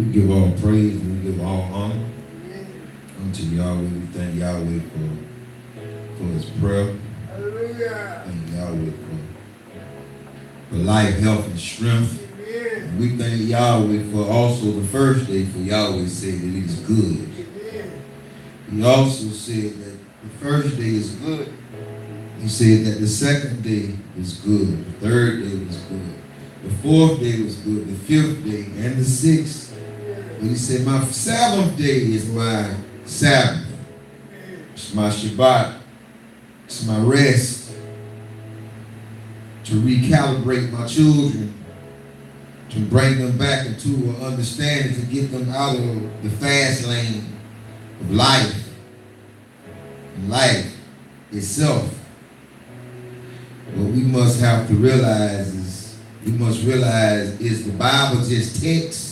We give all praise and we give all honor unto Yahweh. We thank Yahweh for his prayer. Hallelujah. Thank Yahweh for life, health, and strength. And we thank Yahweh for also the first day, for Yahweh said that it is good. He also said that the first day is good. He said that the second day is good. The third day was good. The fourth day was good. The fifth day and the sixth. And he said, my seventh day is my Sabbath. It's my Shabbat. It's my rest. To recalibrate my children. To bring them back into an understanding. To get them out of the fast lane of life. And life itself. What we must have to realize is, is the Bible just text?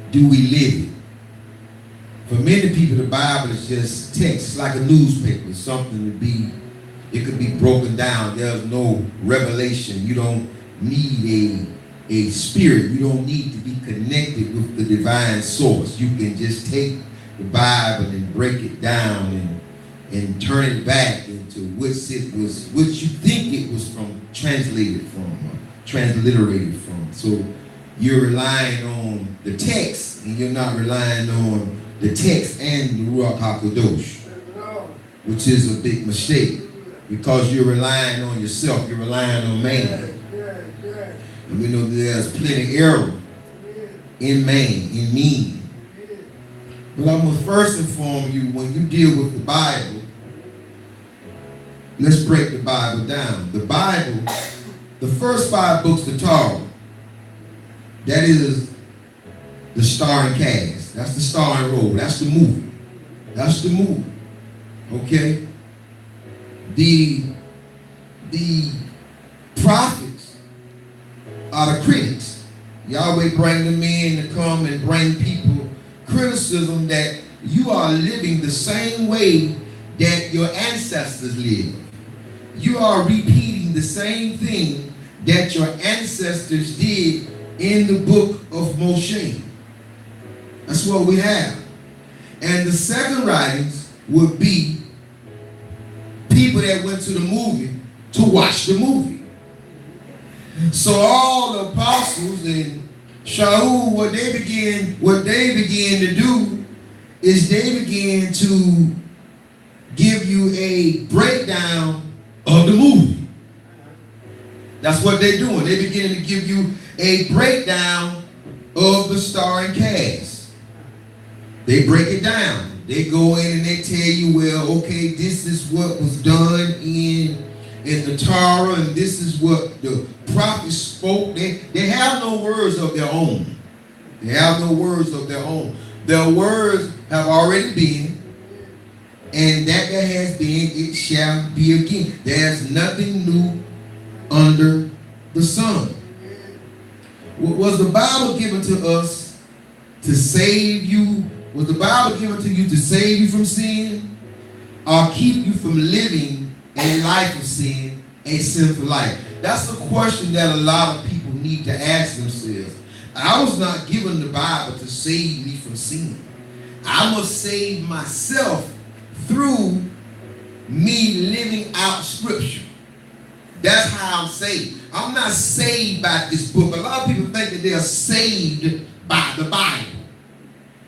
Do we live it? For many people, the Bible is just text. It's like a newspaper, something to be, it could be broken down. There's no revelation. You don't need a spirit. You don't need to be connected with the divine source. You can just take the Bible and break it down and turn it back into which you think it was translated from, or transliterated from. So you're relying on the text, and you're not relying on the text and the Ruach HaKadosh, which is a big mistake, because you're relying on yourself. You're relying on man. And we know there's plenty of error in man, in me. But I must first inform you, when you deal with the Bible, let's break the Bible down. The Bible, the first 5 books of Torah, that is the star and cast. That's the star and roll. That's the movie. That's the movie. Okay? The prophets are the critics. Yahweh bring them in to come and bring people criticism that you are living the same way that your ancestors lived. You are repeating the same thing that your ancestors did in the book of Moshe. That's what we have. And the second writings would be people that went to the movie to watch the movie. So all the apostles and Shaul, what they began to do is they began to give you a breakdown of the movie. That's what they're doing. They begin to give you a breakdown of the star and cast. They break it down. They go in and they tell you, well, okay, this is what was done in the Torah, and this is what the prophets spoke. They have no words of their own. They have no words of their own. Their words have already been, and that there has been, it shall be again. There's nothing new under the sun. Was the Bible given to us to save you? Was the Bible given to you to save you from sin, or keep you from living a life of sin, a sinful life? That's a question that a lot of people need to ask themselves. I was not given the Bible to save me from sin. I must save myself through me living out Scripture. That's how I'm saved. I'm not saved by this book. A lot of people think that they are saved by the Bible.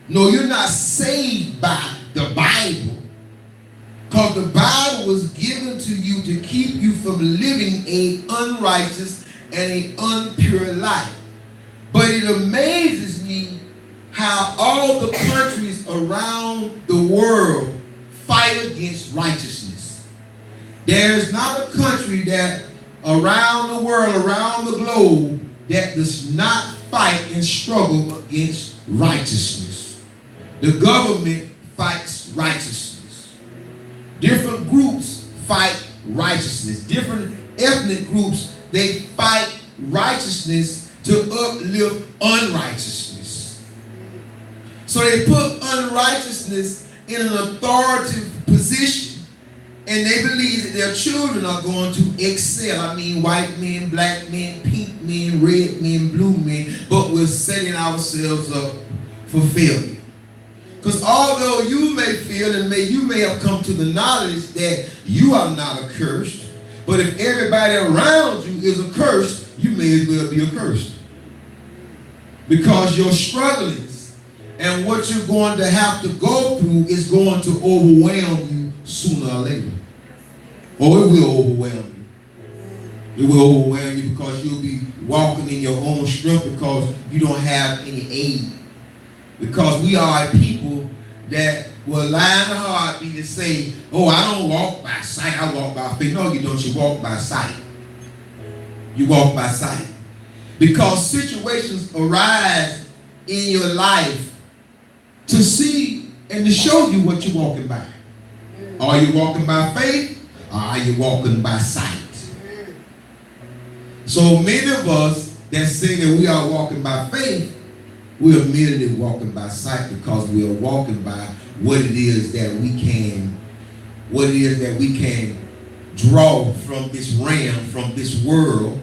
No, you're not saved by the Bible. Because the Bible was given to you to keep you from living an unrighteous and an impure life. But it amazes me how all the countries around the world fight against righteousness. There's not a country that around the world, around the globe, that does not fight and struggle against righteousness. The government fights righteousness. Different groups fight righteousness. Different ethnic groups, they fight righteousness to uplift unrighteousness. So they put unrighteousness in an authoritative position, and they believe that their children are going to excel. I mean, white men, black men, pink men, red men, blue men. we're setting ourselves up for failure. Because although you may feel and you may have come to the knowledge that you are not accursed, but if everybody around you is accursed, you may as well be accursed. Because your strugglings and what you're going to have to go through is going to overwhelm you sooner or later. Or it will overwhelm you. It will overwhelm you because you'll be walking in your own strength because you don't have any aid. Because we are a people that will lie in the heartbeat and say, oh, I don't walk by sight, I walk by faith. No, you don't. You walk by sight. You walk by sight. Because situations arise in your life to see and to show you what you're walking by. Are you walking by faith or are you walking by sight? So many of us that say that we are walking by faith, we are merely walking by sight because we are walking by what it is that we can draw from this realm, from this world,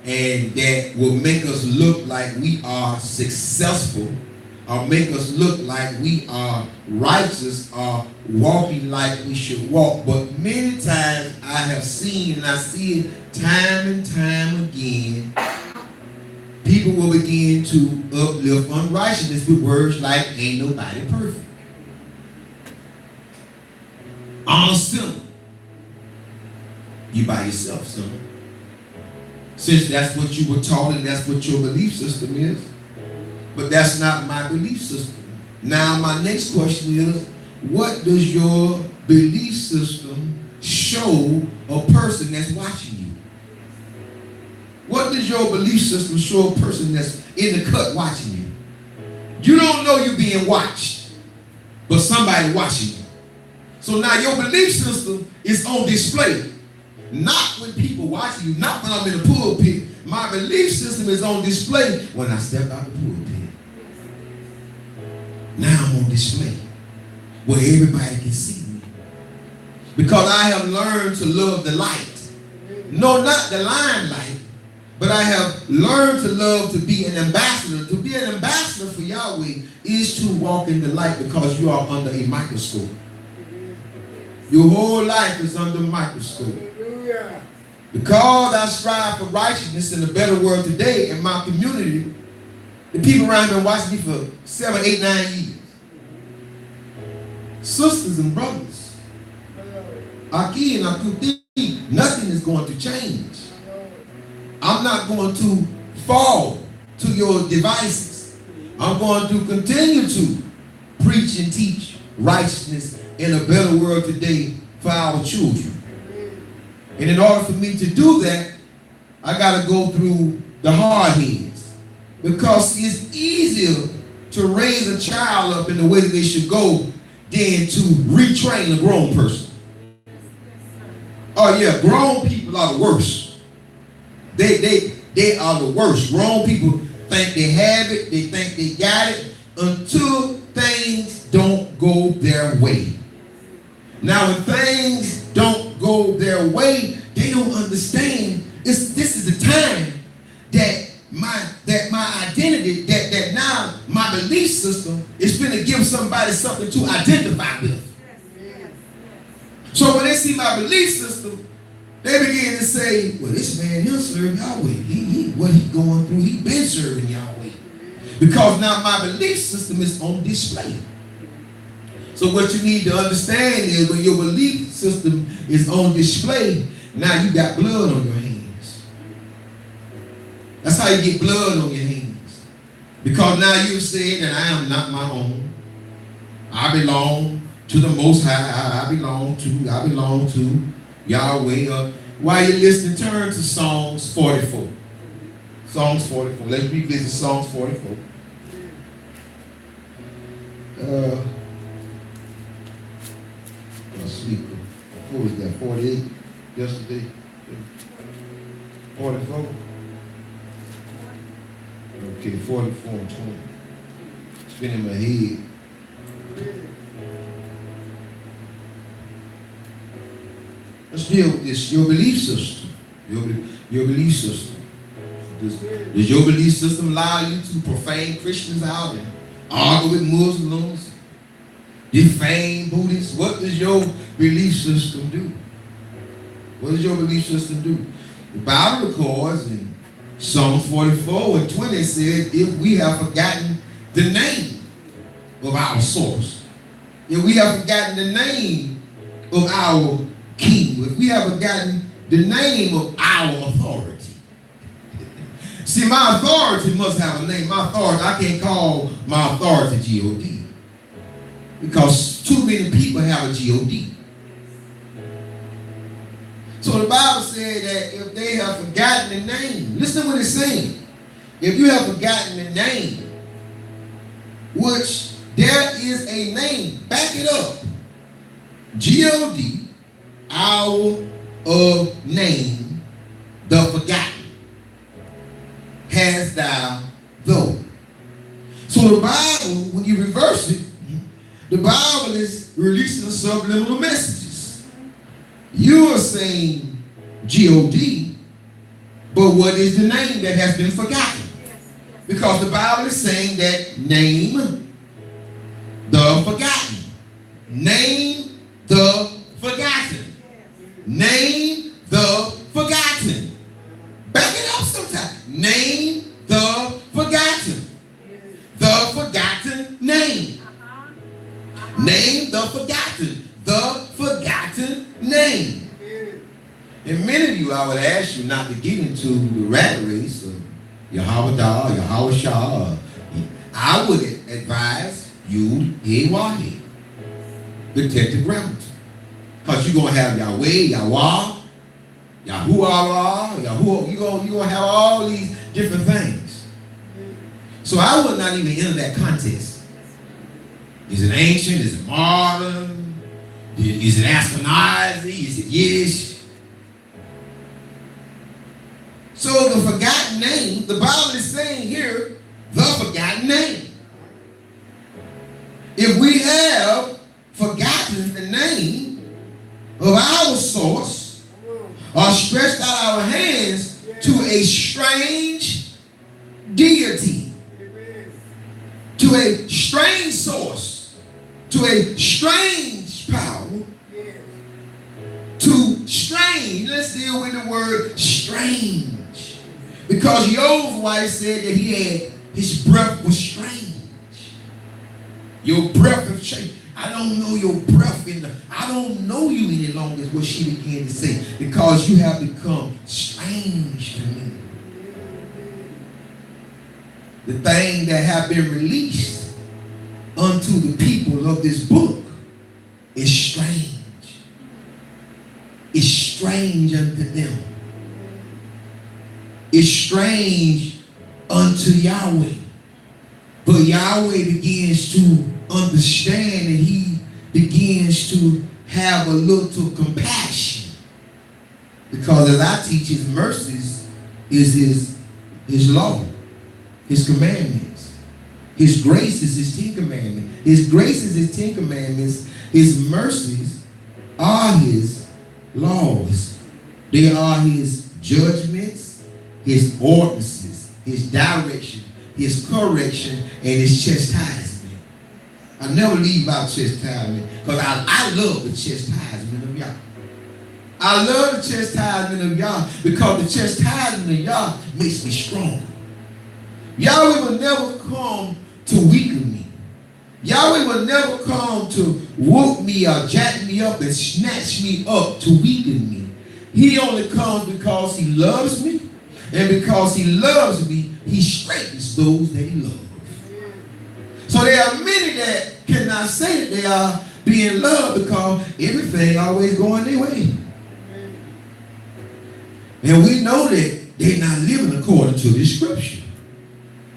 and that will make us look like we are successful or make us look like we are righteous or walking like we should walk. But many times I have seen, and I see it time and time again, people will begin to uplift unrighteousness with words like, ain't nobody perfect. I'm a sinner. You by yourself, son. Since that's what you were taught and that's what your belief system is. But that's not my belief system. Now my next question is, what does your belief system show a person that's watching you? What does your belief system show a person that's in the cut watching you? You don't know you're being watched, but somebody watching you. So now your belief system is on display. Not when people watching you, not when I'm in the pulpit. My belief system is on display when I step out the pulpit. Now I'm on display where everybody can see me. Because I have learned to love the light. No, not the limelight. But I have learned to love to be an ambassador. To be an ambassador for Yahweh is to walk in the light because you are under a microscope. Your whole life is under a microscope. Because I strive for righteousness in a better world today in my community, the people around me have been watching me for 7, 8, 9 years. Sisters and brothers, Aki and Akuti, nothing is going to change. I'm not going to fall to your devices. I'm going to continue to preach and teach righteousness in a better world today for our children. And in order for me to do that, I got to go through the hard heads. Because it's easier to raise a child up in the way that they should go than to retrain a grown person. Oh yeah, grown people are the worst. They are the worst. Grown people think they have it, they think they got it, until things don't go their way. Now, when things don't go their way, they don't understand. This is the time that my identity, that now my belief system is going to give somebody something to identify with. So when they see my belief system, they begin to say, well, this man, he'll serve Yahweh. What he going through, he been serving Yahweh. Because now my belief system is on display. So what you need to understand is when your belief system is on display, now you got blood on your hands. That's how you get blood on your hands. Because now you say that I am not my own. I belong to the Most High. I belong to Yahweh. While you're listening, turn to Psalms 44. Psalms 44. Let's revisit Psalms 44. What was that? 48 yesterday? 44? Okay, 44 and 20. Spinning my head. Let's deal with this. Your belief system. Your belief system. Does your belief system allow you to profane Christians out and argue with Muslims, defame Buddhists? What does your belief system do? What does your belief system do? The Bible records in Psalm 44 and 20 says, if we have forgotten the name of our source, if we have forgotten the name of our king, if we have forgotten the name of our authority. See, my authority must have a name. My authority, I can't call my authority G-O-D. Because too many people have a G-O-D. So the Bible said that if they have forgotten the name, listen to what it's saying. If you have forgotten the name, which there is a name, back it up. G-O-D, our of name, the forgotten, has thou though. So the Bible, when you reverse it, the Bible is releasing subliminal messages. You are saying G-O-D, but what is the name that has been forgotten? Because the Bible is saying that name the forgotten. Name the forgotten. Name the forgotten. Back it up sometime. Name the forgotten. The forgotten name. Name the forgotten. The forgotten name. And many of you, I would ask you not to get into the rat race of Yahweh, Yahweh Shah. I would advise you, Yahweh, the tetragrammaton. Because you're going to have Yahweh, Yahweh, Yahuwah, Yahuwah. You're going to have all these different things. So I would not even enter that contest. Is it ancient? Is it modern? Is it Ashkenazi? Is it Yiddish? So the forgotten name, the Bible is saying here, the forgotten name. If we have forgotten the name of our source, or stretched out our hands to a strange deity, to a strange source, to a strange power, to strange, let's deal with the word strange. Because Job's wife said that his breath was strange. Your breath is strange. I don't know your breath I don't know you any longer is what she began to say. Because you have become strange to me. The thing that have been released unto the people of this book is strange. It's strange unto them. It's strange unto Yahweh. But Yahweh begins to understand, and he begins to have a little compassion. Because as I teach, his mercies is his law, his commandments. His grace is his 10 commandments. His grace is his 10 commandments. His mercies are his laws. They are his judgments, his ordinances, his direction, his correction, and his chastisement. I never leave out chastisement because I love the chastisement of Yah. I love the chastisement of Yah because the chastisement of Yah makes me strong. Yahweh will never come to weaken me. Yahweh will never come to whoop me or jack me up and snatch me up to weaken me. He only comes because he loves me, and because he loves me, he straightens those that he loves. So there are many that cannot say that they are being loved because everything always going their way. And we know that they're not living according to the scripture.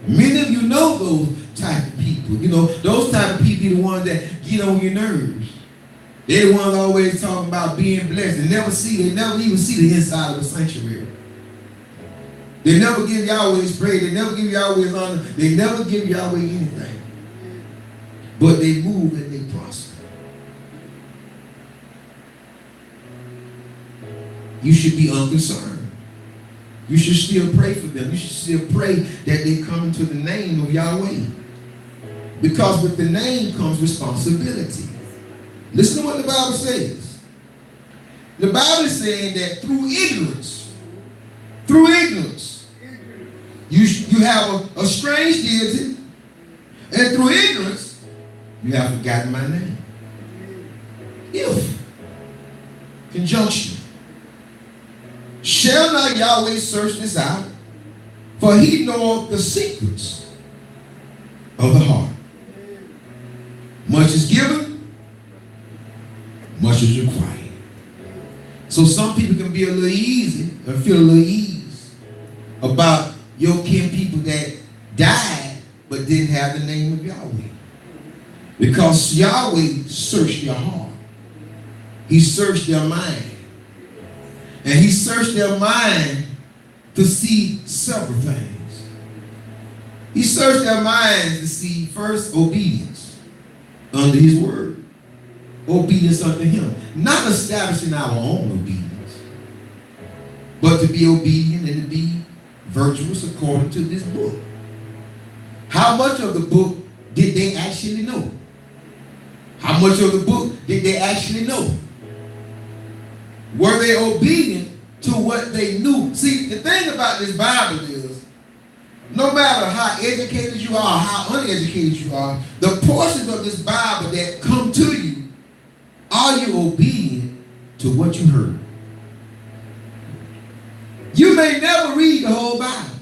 Many of you know those type of people. You know, those type of people are the ones that get on your nerves. They're the ones always talking about being blessed. They never even see the inside of the sanctuary. They never give Yahweh his praise. They never give Yahweh his honor. They never give Yahweh anything. But they move and they prosper. You should be unconcerned. You should still pray for them. You should still pray that they come into the name of Yahweh. Because with the name comes responsibility. Listen to what the Bible says. The Bible is saying that through ignorance, you have a strange deity, and through ignorance, you have forgotten my name. If, conjunction, shall not Yahweh search this out, for he knoweth the secrets of the heart. Much is given, much is required. So some people can be a little easy and feel a little ease about your kin people that died but didn't have the name of Yahweh. Because Yahweh searched their heart. He searched their mind. And he searched their mind to see several things. He searched their minds to see, first, obedience under his word. Obedience unto him. Not establishing our own obedience, but to be obedient and to be virtuous according to this book. How much of the book did they actually know? How much of the book did they actually know? Were they obedient to what they knew? See, the thing about this Bible is, no matter how educated you are, how uneducated you are, the portions of this Bible that come to you, are you obedient to what you heard? You may never read the whole Bible.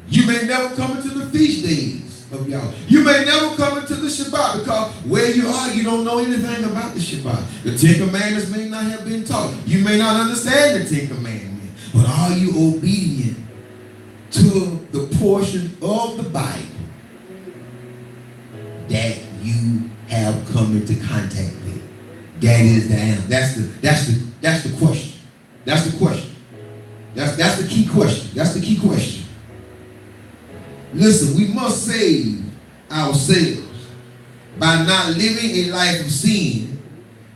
You may never come into the feast days of Yahweh. You may never come into the Shabbat, because where you are, you don't know anything about the Shabbat. The Ten Commandments may not have been taught. You may not understand the Ten Commandments. But are you obedient to the portion of the Bible that you have come into contact with? That is the answer. That's the question. That's the question. That's the key question. That's the key question. Listen, we must save ourselves by not living a life of sin,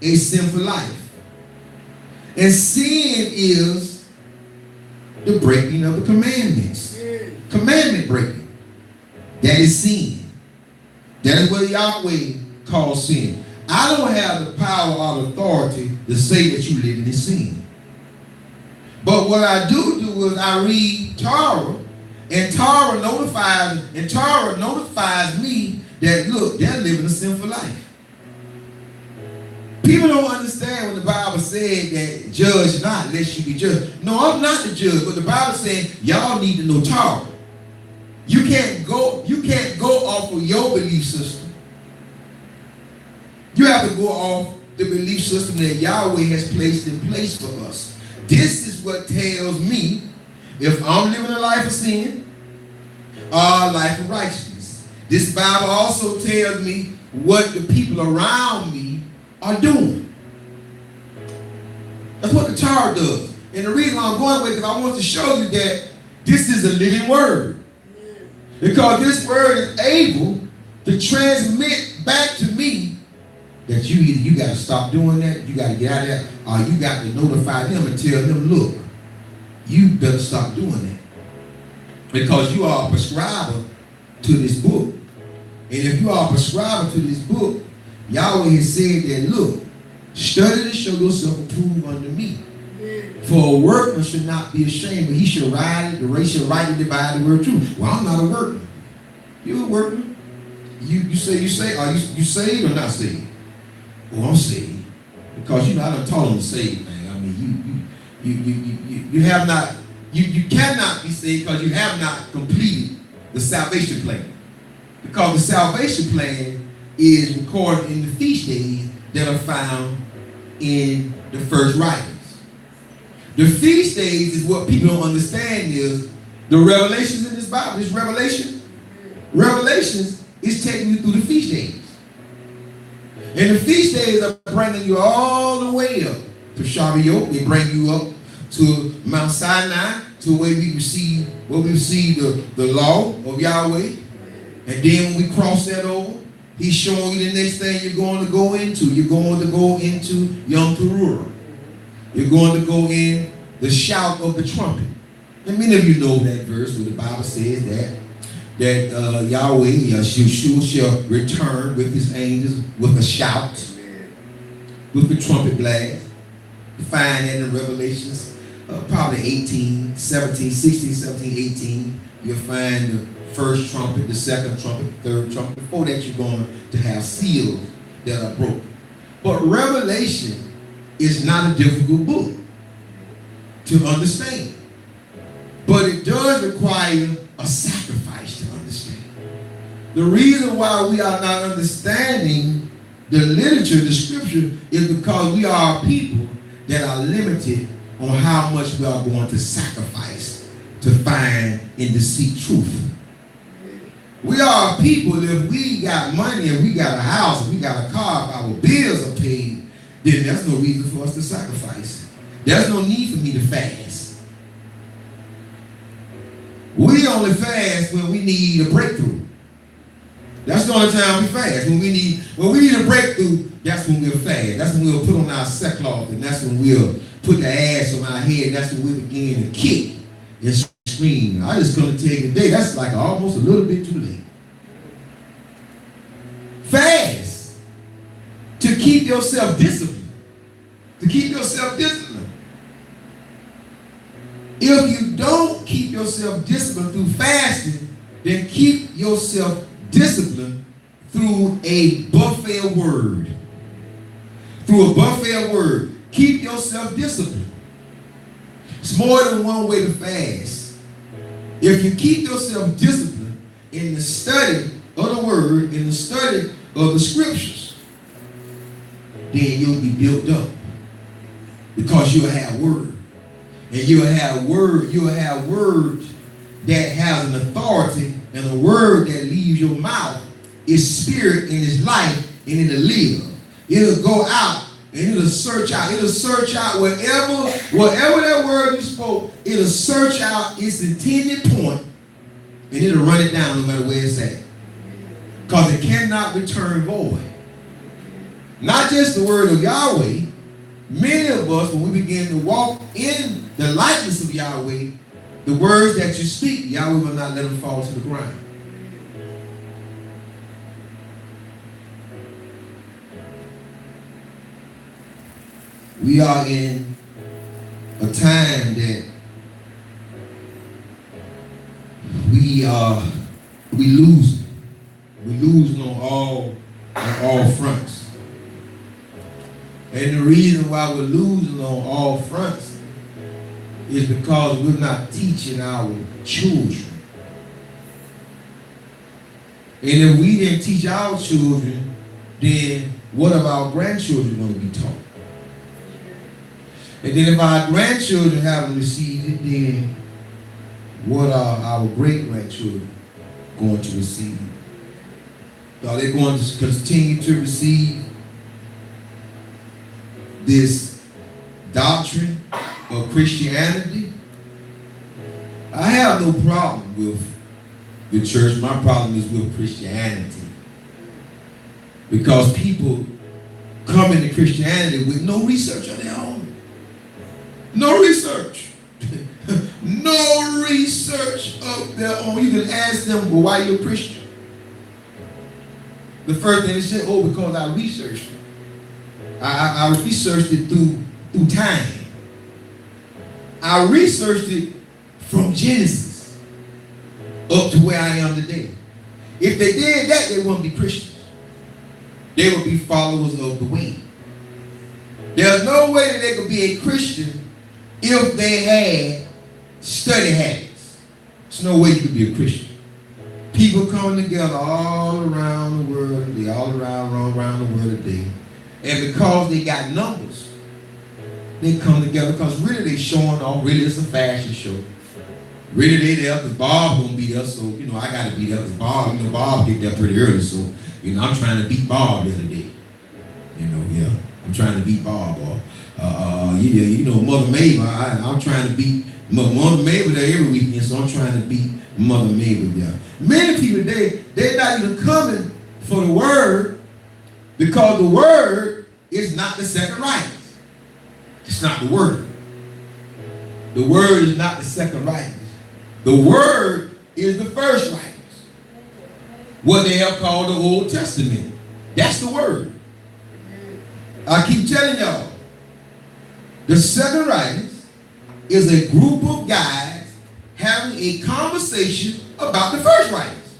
a sinful life. And sin is the breaking of the commandments. Commandment breaking. That is sin. That is what Yahweh calls sin. I don't have the power or authority to say that you live in sin. But what I do is I read Torah, and Torah notifies me that, look, they're living a sinful life. People don't understand when the Bible said that judge not, lest you be judged. No, I'm not the judge, but the Bible saying y'all need to know Torah. You can't go off of your belief system. You have to go off the belief system that Yahweh has placed in place for us. This is what tells me if I'm living a life of sin or a life of righteousness. This Bible also tells me what the people around me are doing. That's what the Torah does. And the reason I'm going with it is I want to show you that this is a living word. Because this word is able to transmit back to me that you got to stop doing that, you got to get out of that, or you got to notify them and tell them, look, you better stop doing that. Because you are a prescriber to this book. And if you are a prescriber to this book, Yahweh has said that, look, study to show yourself approved unto me. For a workman should not be ashamed, but he should rightly divide the word of truth. Well, I'm not a workman. You're a workman. You say, are you saved or not saved? Well, I'm saved. Because, I done taught them to save, man. I mean, you have not, you cannot be saved because you have not completed the salvation plan. Because the salvation plan is recorded in the feast days that are found in the first writings. The feast days is what people don't understand is the revelations in this Bible. This revelation. Revelations is taking you through the feast days. And the feast days are bringing you all the way up to Shavuot. They bring you up to Mount Sinai, to where we receive the law of Yahweh. And then when we cross that over, he's showing you the next thing you're going to go into. You're going to go into Yom Teruah. You're going to go in the shout of the trumpet. And many of you know that verse where the Bible says that Yahweh, Yeshua, shall return with his angels with a shout, with the trumpet blast. You find that in Revelations, probably 18, 17, 16, 17, 18. You'll find the first trumpet, the second trumpet, the third trumpet. Before that, you're going to have seals that are broken. But Revelation is not a difficult book to understand. But it does require a sacrifice to understand. The reason why we are not understanding the literature, the scripture, is because we are a people that are limited on how much we are going to sacrifice to find and to seek truth. We are people, if we got money, if we got a house, if we got a car, if our bills are paid, then there's no reason for us to sacrifice. There's no need for me to fast. We only fast when we need a breakthrough. That's the only time we fast. When we need a breakthrough, that's when we'll fast. That's when we'll put on our sackcloth, and that's when we'll put the ash on our head. That's when we begin to kick and scream. I just couldn't tell you today, that's like almost a little bit too late. Fast to keep yourself disciplined. To keep yourself disciplined. If you don't keep yourself disciplined through fasting, then keep yourself disciplined through a buffet word. Through a buffet word. Keep yourself disciplined. It's more than one way to fast. If you keep yourself disciplined in the study of the word, in the study of the scriptures, then you'll be built up. Because you'll have word. And you'll have word that has an authority, and a word that leaves your mouth is spirit and is life, and it'll live. It'll go out and it'll search out. It'll search out whatever that word you spoke, it'll search out its intended point, and it'll run it down no matter where it's at. Because it cannot return void. Not just the word of Yahweh. Many of us, when we begin to walk in the likeness of Yahweh, the words that you speak, Yahweh will not let them fall to the ground. We are in a time that we lose. We lose on all fronts. And the reason why we're losing on all fronts is because we're not teaching our children. And if we didn't teach our children, then what are our grandchildren going to be taught? And then if our grandchildren haven't received it, then what are our great-grandchildren going to receive? Are they going to continue to receive this doctrine of Christianity? I have no problem with the church. My problem is with Christianity. Because people come into Christianity with no research on their own. No research. No research of their own. You can ask them, well, why are you a Christian? The first thing they say, oh, because I researched it. I researched it through time. I researched it from Genesis up to where I am today. If they did that, they wouldn't be Christians. They would be followers of the way. There's no way that they could be a Christian if they had study habits. There's no way you could be a Christian. People coming together all around the world today, all around the world today. And because they got numbers, they come together because really they showing off. Really it's a fashion show. Really they there because Bob gonna be there, so I gotta be there because Bob, Bob get there pretty early, so I'm trying to beat Bob the other day. I'm trying to beat Bob. Or Mother Mabel. I'm trying to beat Mother Mabel there every weekend, so I'm trying to beat Mother Mabel there. Many people they're not even coming for the word because the word is not the second writings. It's not the word. The word is not the second writings. The Word is the first writings. What they have called the Old Testament. That's the Word. I keep telling y'all, the second writings is a group of guys having a conversation about the first writings.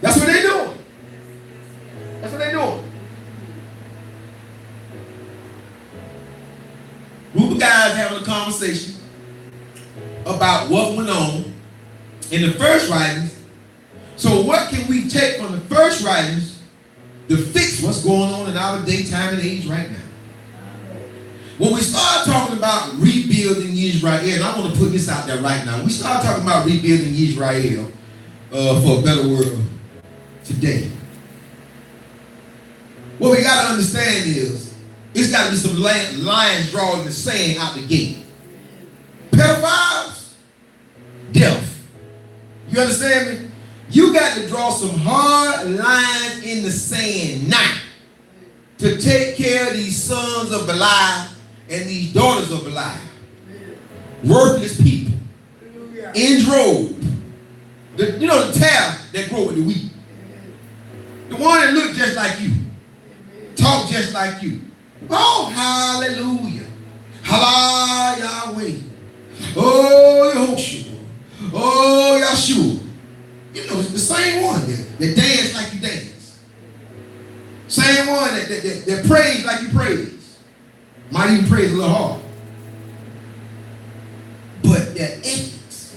That's what they're doing. That's what they're doing. Group of guys having a conversation about what went on in the first writings. So what can we take from the first writings to fix what's going on in our daytime and age right now? When we start talking about rebuilding Israel, and I want to put this out there right now. We start talking about rebuilding Israel for a better world today. What we got to understand is it's got to be some lines drawn in the sand out the gate. Pedophiles, death. You understand me? You got to draw some hard lines in the sand now to take care of these sons of Belial and these daughters of Belial. Worthless people. In droves. You know the tare that grow with the wheat. The one that look just like you. Talk just like you. Oh, hallelujah. Hallelujah, Yahweh. Oh, Yahushua. Oh, Yahshua. You know, it's the same one that dance like you dance. Same one that praise like you praise. Might even praise a little hard. But their ethics.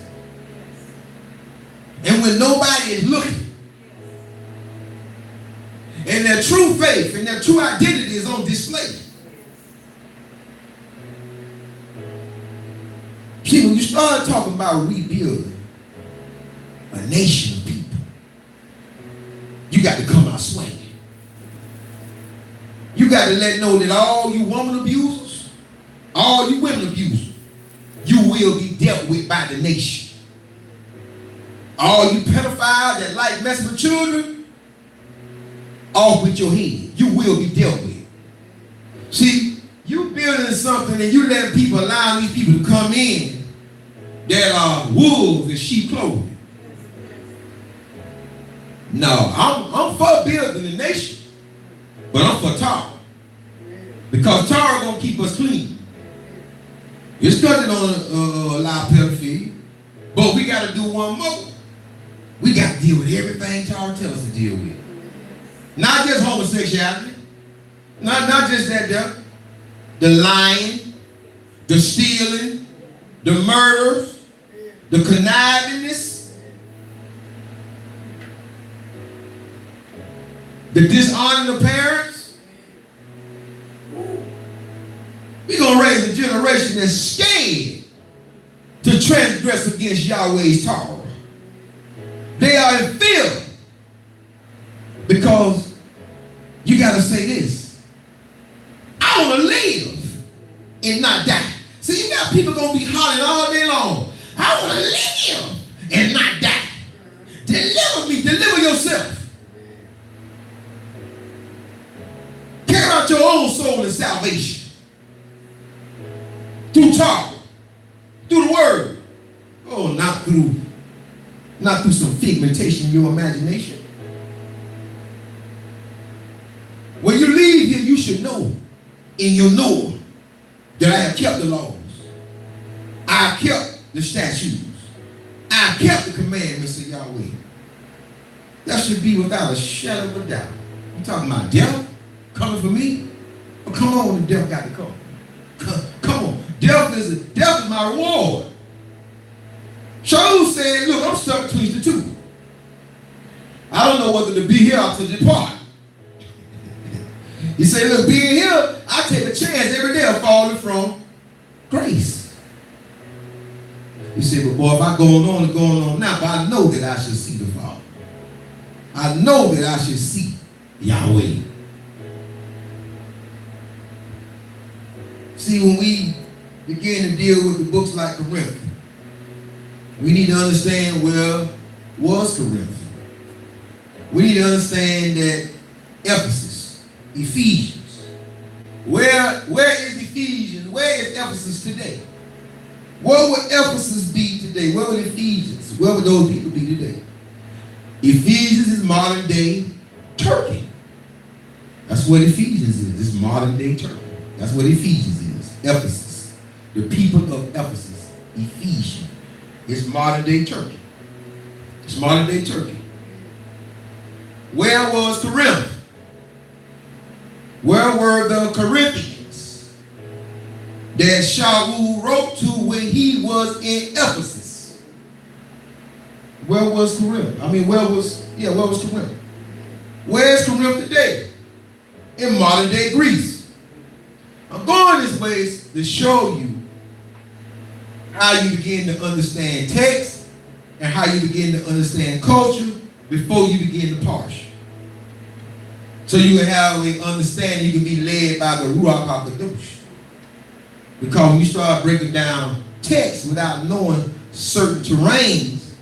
And when nobody is looking, and their true faith and their true identity is on display. See, when you start talking about rebuilding a nation of people, you got to come out swinging. You got to let know that all you woman abusers, all you women abusers, you will be dealt with by the nation. All you pedophiles that like messing with children, off with your head. You will be dealt with. See, you building something and you letting people, allowing these people to come in that are wolves in sheep clothing. No, I'm for building the nation, but I'm for Torah. Because Torah gonna keep us clean. It's because it don't allow pedophilia, but we got to do one more. We got to deal with everything Torah tells us to deal with. Not just homosexuality, not just that stuff. The lying, the stealing, the murders, the connivingness, the dishonoring of parents. We're going to raise a generation that's scared to transgress against Yahweh's Torah. They are in fear. Because you got to say this. I want to live and not die. See, you got people going to be hollering all day long. I want to live and not die. Deliver me. Deliver yourself. Carry out your own soul in salvation. Through talk. Through the word. Oh, not through some figmentation in your imagination. When you leave here, you should know in your knower that I have kept the laws. I have kept the statutes. I have kept the commandments of Yahweh. That should be without a shadow of a doubt. I'm talking about death coming for me. Well, come on, the death got to come. Come on. Death is my reward. Job said, look, I'm stuck between the two. I don't know whether to be here or to depart. He said, look, being here, I take a chance every day of falling from grace. He said, but boy, if I going on and going on now, but I know that I should see the Father. I know that I should see Yahweh. See, when we begin to deal with the books like Corinth, we need to understand where was Corinth. We need to understand that Ephesus, Ephesians. Where is Ephesians? Where is Ephesus today? Where would Ephesus be today? today? Where would Ephesians? Where would those people be today? Ephesians is modern day Turkey. That's what Ephesians is. It's modern day Turkey. That's what Ephesians is. Ephesus. The people of Ephesus. Ephesians. It's modern day Turkey. It's modern day Turkey. Where was Corinth? Where were the Corinthians that Shaul wrote to when he was in Ephesus? Where was Corinth? Where was Corinth? Where's Corinth today? In modern day Greece. I'm going this way to show you how you begin to understand text and how you begin to understand culture before you begin to parse. So you can have an understanding, you can be led by the Ruach HaKadosh. Because when you start breaking down text without knowing certain terrains,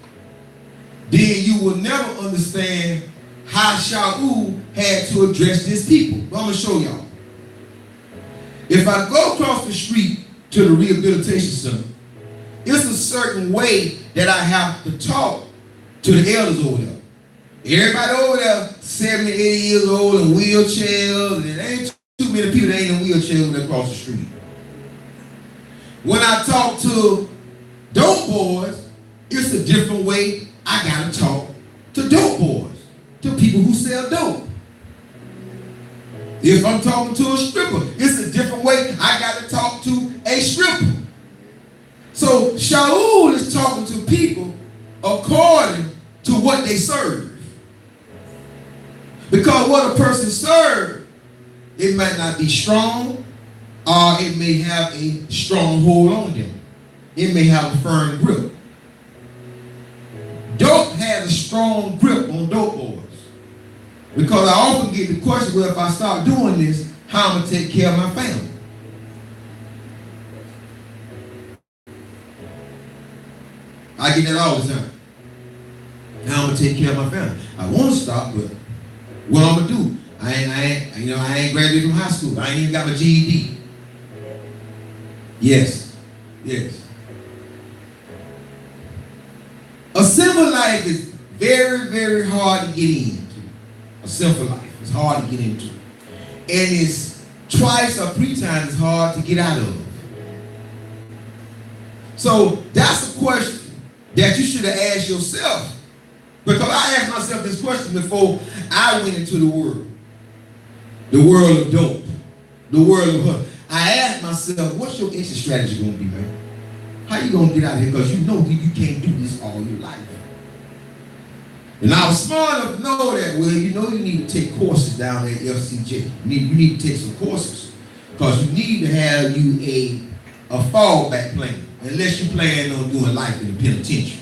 then you will never understand how Shaul had to address his people. But I'm going to show y'all. If I go across the street to the rehabilitation center, it's a certain way that I have to talk to the elders over there. Everybody over there, 70, 80 years old in wheelchairs, and there ain't too many people that ain't in wheelchairs across the street. When I talk to dope boys, it's a different way I gotta talk to dope boys, to people who sell dope. If I'm talking to a stripper, it's a different way I gotta talk to a stripper. So Shaul is talking to people according to what they serve. Because what a person serves, it might not be strong, or it may have a strong hold on them. It may have a firm grip. Dope has a strong grip on dope boys. Because I often get the question, well, if I start doing this, how am I going to take care of my family? I get that all the time. How am I going to take care of my family? I want to stop, but what I'm going to do? I ain't graduated from high school. I ain't even got my GED. Yes. A simple life is very, very hard to get into. A simple life is hard to get into. And it's twice or three times as hard to get out of. So that's a question that you should have asked yourself. Because I asked myself this question before I went into the world. The world of dope. The world of her. I asked myself, what's your exit strategy going to be, man? How you going to get out of here? Because you know you can't do this all your life. And I was smart enough to know that, well, you need to take courses down at FCJ. You need to take some courses. Because you need to have you a fallback plan. Unless you plan on doing life in the penitentiary.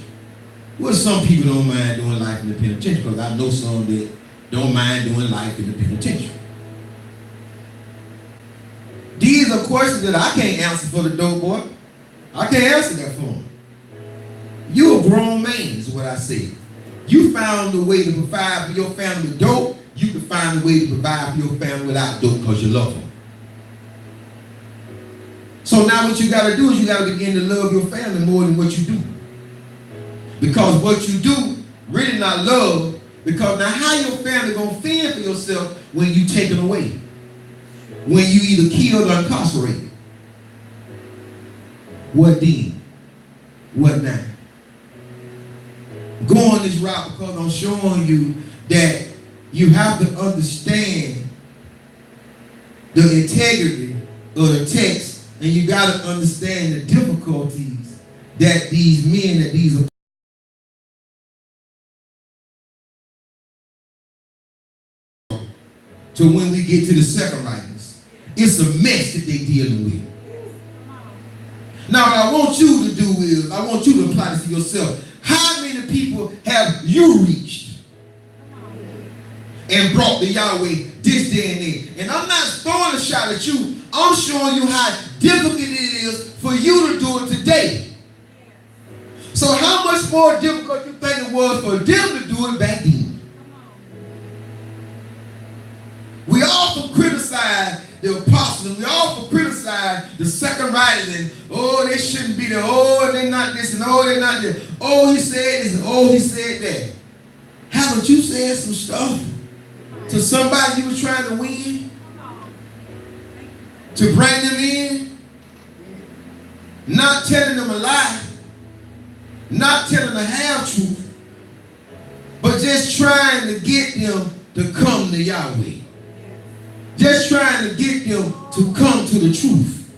Well, some people don't mind doing life in the penitentiary, because I know some that don't mind doing life in the penitentiary. These are questions that I can't answer for the dope boy. I can't answer that for him. You're a grown man, is what I say. You found a way to provide for your family with dope. You can find a way to provide for your family without dope because you love them. So now what you got to do is you got to begin to love your family more than what you do. Because what you do, really not love, because now how your family going to feel for yourself when you taken away? When you either killed or incarcerated? What then? What now? Go on this route because I'm showing you that you have to understand the integrity of the text, and you got to understand the difficulties that these men, that these to when we get to the second writings. It's a mess that they're dealing with. Now what I want you to do is, I want you to apply this to yourself. How many people have you reached and brought to Yahweh this day and then? And I'm not throwing a shot at you. I'm showing you how difficult it is for you to do it today. So how much more difficult you think it was for them to do it back then? We often criticize the apostles, and we often criticize criticize the second writers and, oh, they shouldn't be there. Oh, they're not this and oh, they're not that. Oh, he said this and oh, he said that. Haven't you said some stuff to somebody you were trying to win? To bring them in? Not telling them a lie. Not telling the half-truth. But just trying to get them to come to Yahweh. Just trying to get them to come to the truth.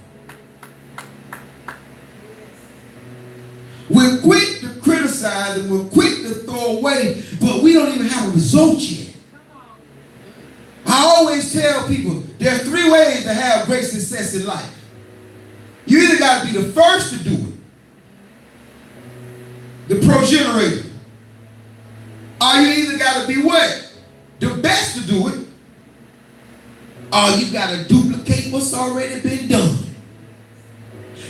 We're quick to criticize and we're quick to throw away, but we don't even have a result yet. I always tell people there are 3 ways to have great success in life. You either got to be the first to do it, the progenerator, or you either got to be what? The best to do it, or you got to duplicate what's already been done.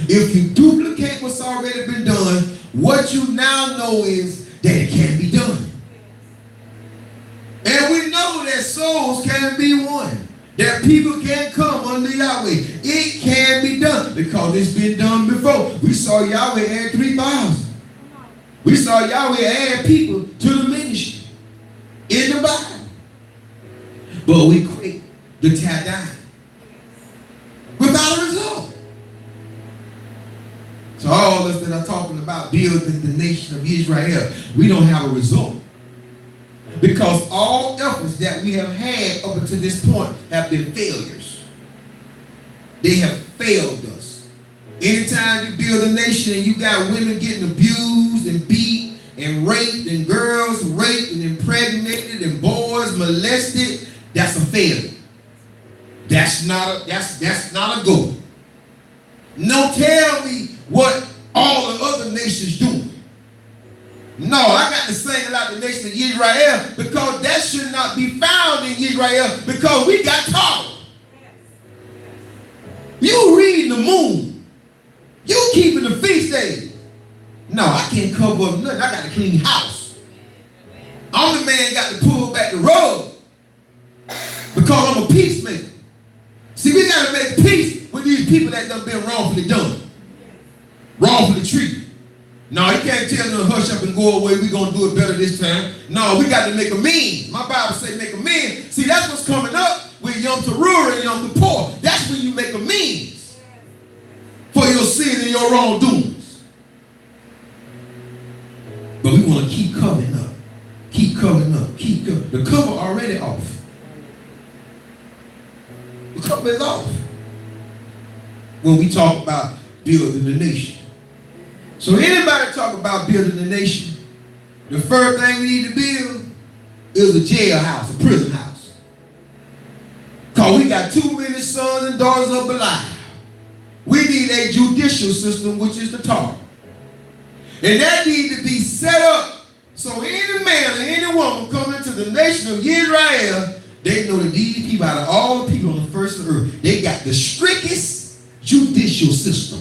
If you duplicate what's already been done, what you now know is that it can be done. And we know that souls can be won, that people can come under Yahweh. It can be done because it's been done before. We saw Yahweh add 3,000. We saw Yahweh add people to the ministry in the Bible. But we quick to tear down without a result. So all of us that are talking about building the nation of Israel, we don't have a result. Because all efforts that we have had up until this point have been failures. They have failed us. Anytime you build a nation and you got women getting abused and beat and raped and girls raped and impregnated and boys molested, that's a failure. That's not a goal. No, tell me what all the other nations doing. No, I got to sing out the nation of Israel because that should not be found in Israel because we got taught. You reading the moon. You keeping the feast days. No, I can't cover up nothing. I got to clean house. Only man got to pull back the rug because I'm a peacemaker. See, we got to make peace with these people that done been wrongfully done. Wrongfully treated. No, you can't tell them to hush up and go away. We're going to do it better this time. No, we got to make amends. My Bible says make amends. See, that's what's coming up with Yom Teruah and Yom Kippur. That's when you make amends for your sin and your wrongdoings. But we want to keep covering up. Keep covering up. Keep covering. The cover already off. The cover is off when we talk about building the nation. So anybody talk about building a nation, the first thing we need to build is a jailhouse, a prison house. Because we got too many sons and daughters of Belial. We need a judicial system, which is the Torah. And that needs to be set up so any man or any woman coming into the nation of Israel, they know that these people, out of all the people on the face of the earth, they got the strictest judicial system.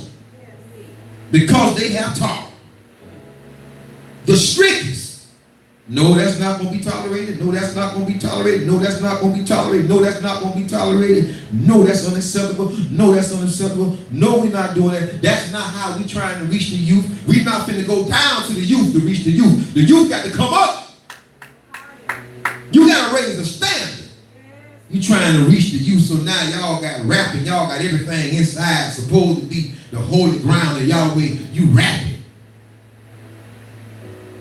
Because they have taught. The strictest. No, that's not going to be tolerated. No, that's not going to be tolerated. No, that's not going to be tolerated. No, that's not going to be tolerated. No, that's unacceptable. No, that's unacceptable. No, we're not doing that. That's not how we're trying to reach the youth. We're not finna go down to the youth to reach the youth. The youth got to come up. You got to raise the standard. You're trying to reach the youth, so now y'all got rapping. Y'all got everything inside supposed to be the holy ground of Yahweh. You rapping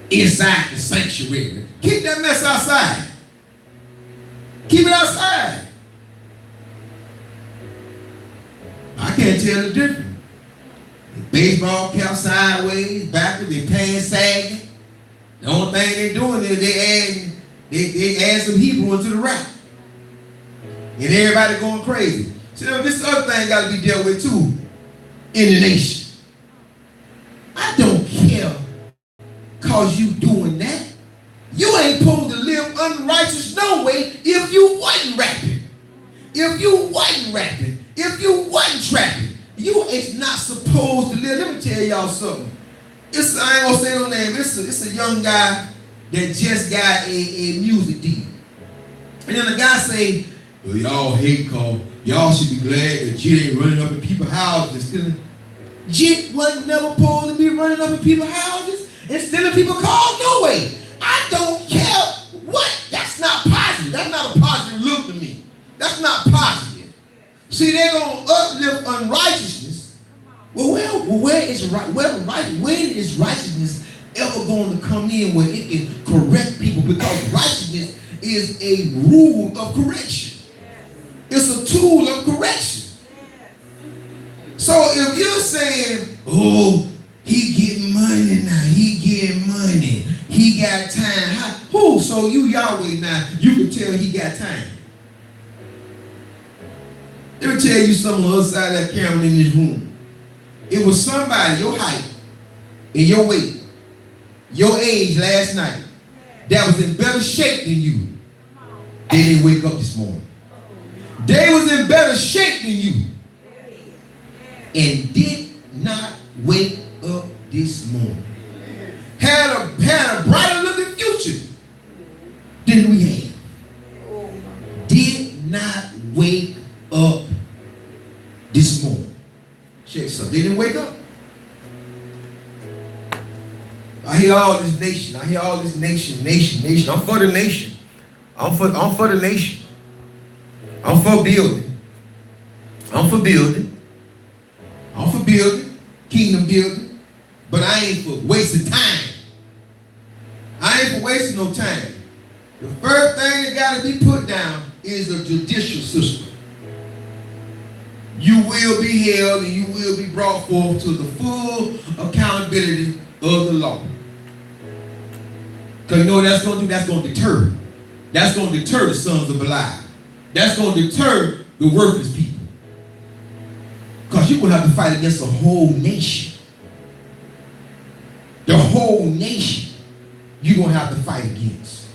inside the sanctuary. Keep that mess outside. Keep it outside. I can't tell the difference. Baseball cap sideways, backwards, their pants sagging. The only thing they're doing is they add some Hebrew into the rap. And everybody going crazy. So this other thing got to be dealt with too in the nation. I don't care because you doing that. You ain't supposed to live unrighteous no way if you wasn't rapping. If you wasn't rapping. If you wasn't trapping. You ain't not supposed to live. Let me tell y'all something. I ain't going to say no name. It's a young guy that just got a music deal. And then the guy say, well, y'all hate cause Y'all should be glad that Jit ain't running up in people's houses and stealing. Jit wasn't never supposed to be running up in people's houses and stealing people's cars. No way. I don't care what. That's not positive. That's not a positive look to me. That's not positive. See, they're going to uplift unrighteousness. Well, when is righteousness ever going to come in where it can correct people? Because righteousness is a rule of correction. It's a tool of correction. So if you're saying, oh, he getting money now, he getting money, he got time. Who? So you Yahweh now, you can tell he got time. Let me tell you something on the other side of that camera in this room. It was somebody your height and your weight, your age last night, that was in better shape than you. They didn't wake up this morning. They was in better shape than you and did not wake up this morning. Had a brighter looking future than we had. Did not wake up this morning. Check something. They didn't wake up. I hear all this nation. I hear all this nation. I'm for the nation. I'm for the nation. I'm for building. I'm for building. Kingdom building. But I ain't for wasting time. I ain't for wasting no time. The first thing that got to be put down is the judicial system. You will be held and you will be brought forth to the full accountability of the law. Because you know what that's going to do? That's going to deter. That's going to deter the sons of Belial. That's going to deter the worthless people. Because you're going to have to fight against a whole nation. The whole nation you're going to have to fight against.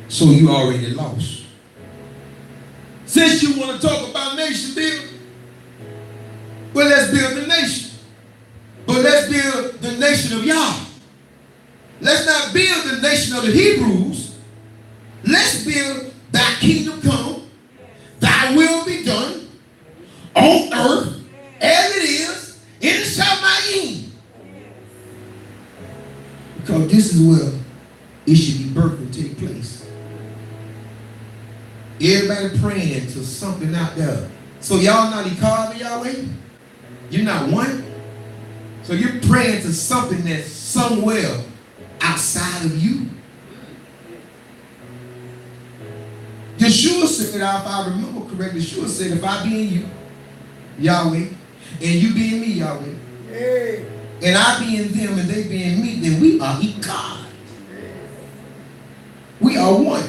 So you already lost. Since you want to talk about nation building, well, let's build the nation. But let's build the nation of Yah. Let's not build the nation of the Hebrews. Let's build thy kingdom come, thy will be done on earth as it is in the Shamayim. Because this is where it should be birthed and take place. Everybody praying to something out there. So y'all not Ikar Yahweh? You're not one? So you're praying to something that's somewhere outside of you. Yeshua said, if I remember correctly, Yeshua said, if I be in you, Yahweh, and you be in me, Yahweh, and I be in them and they be in me, then we are Ikar. We are one.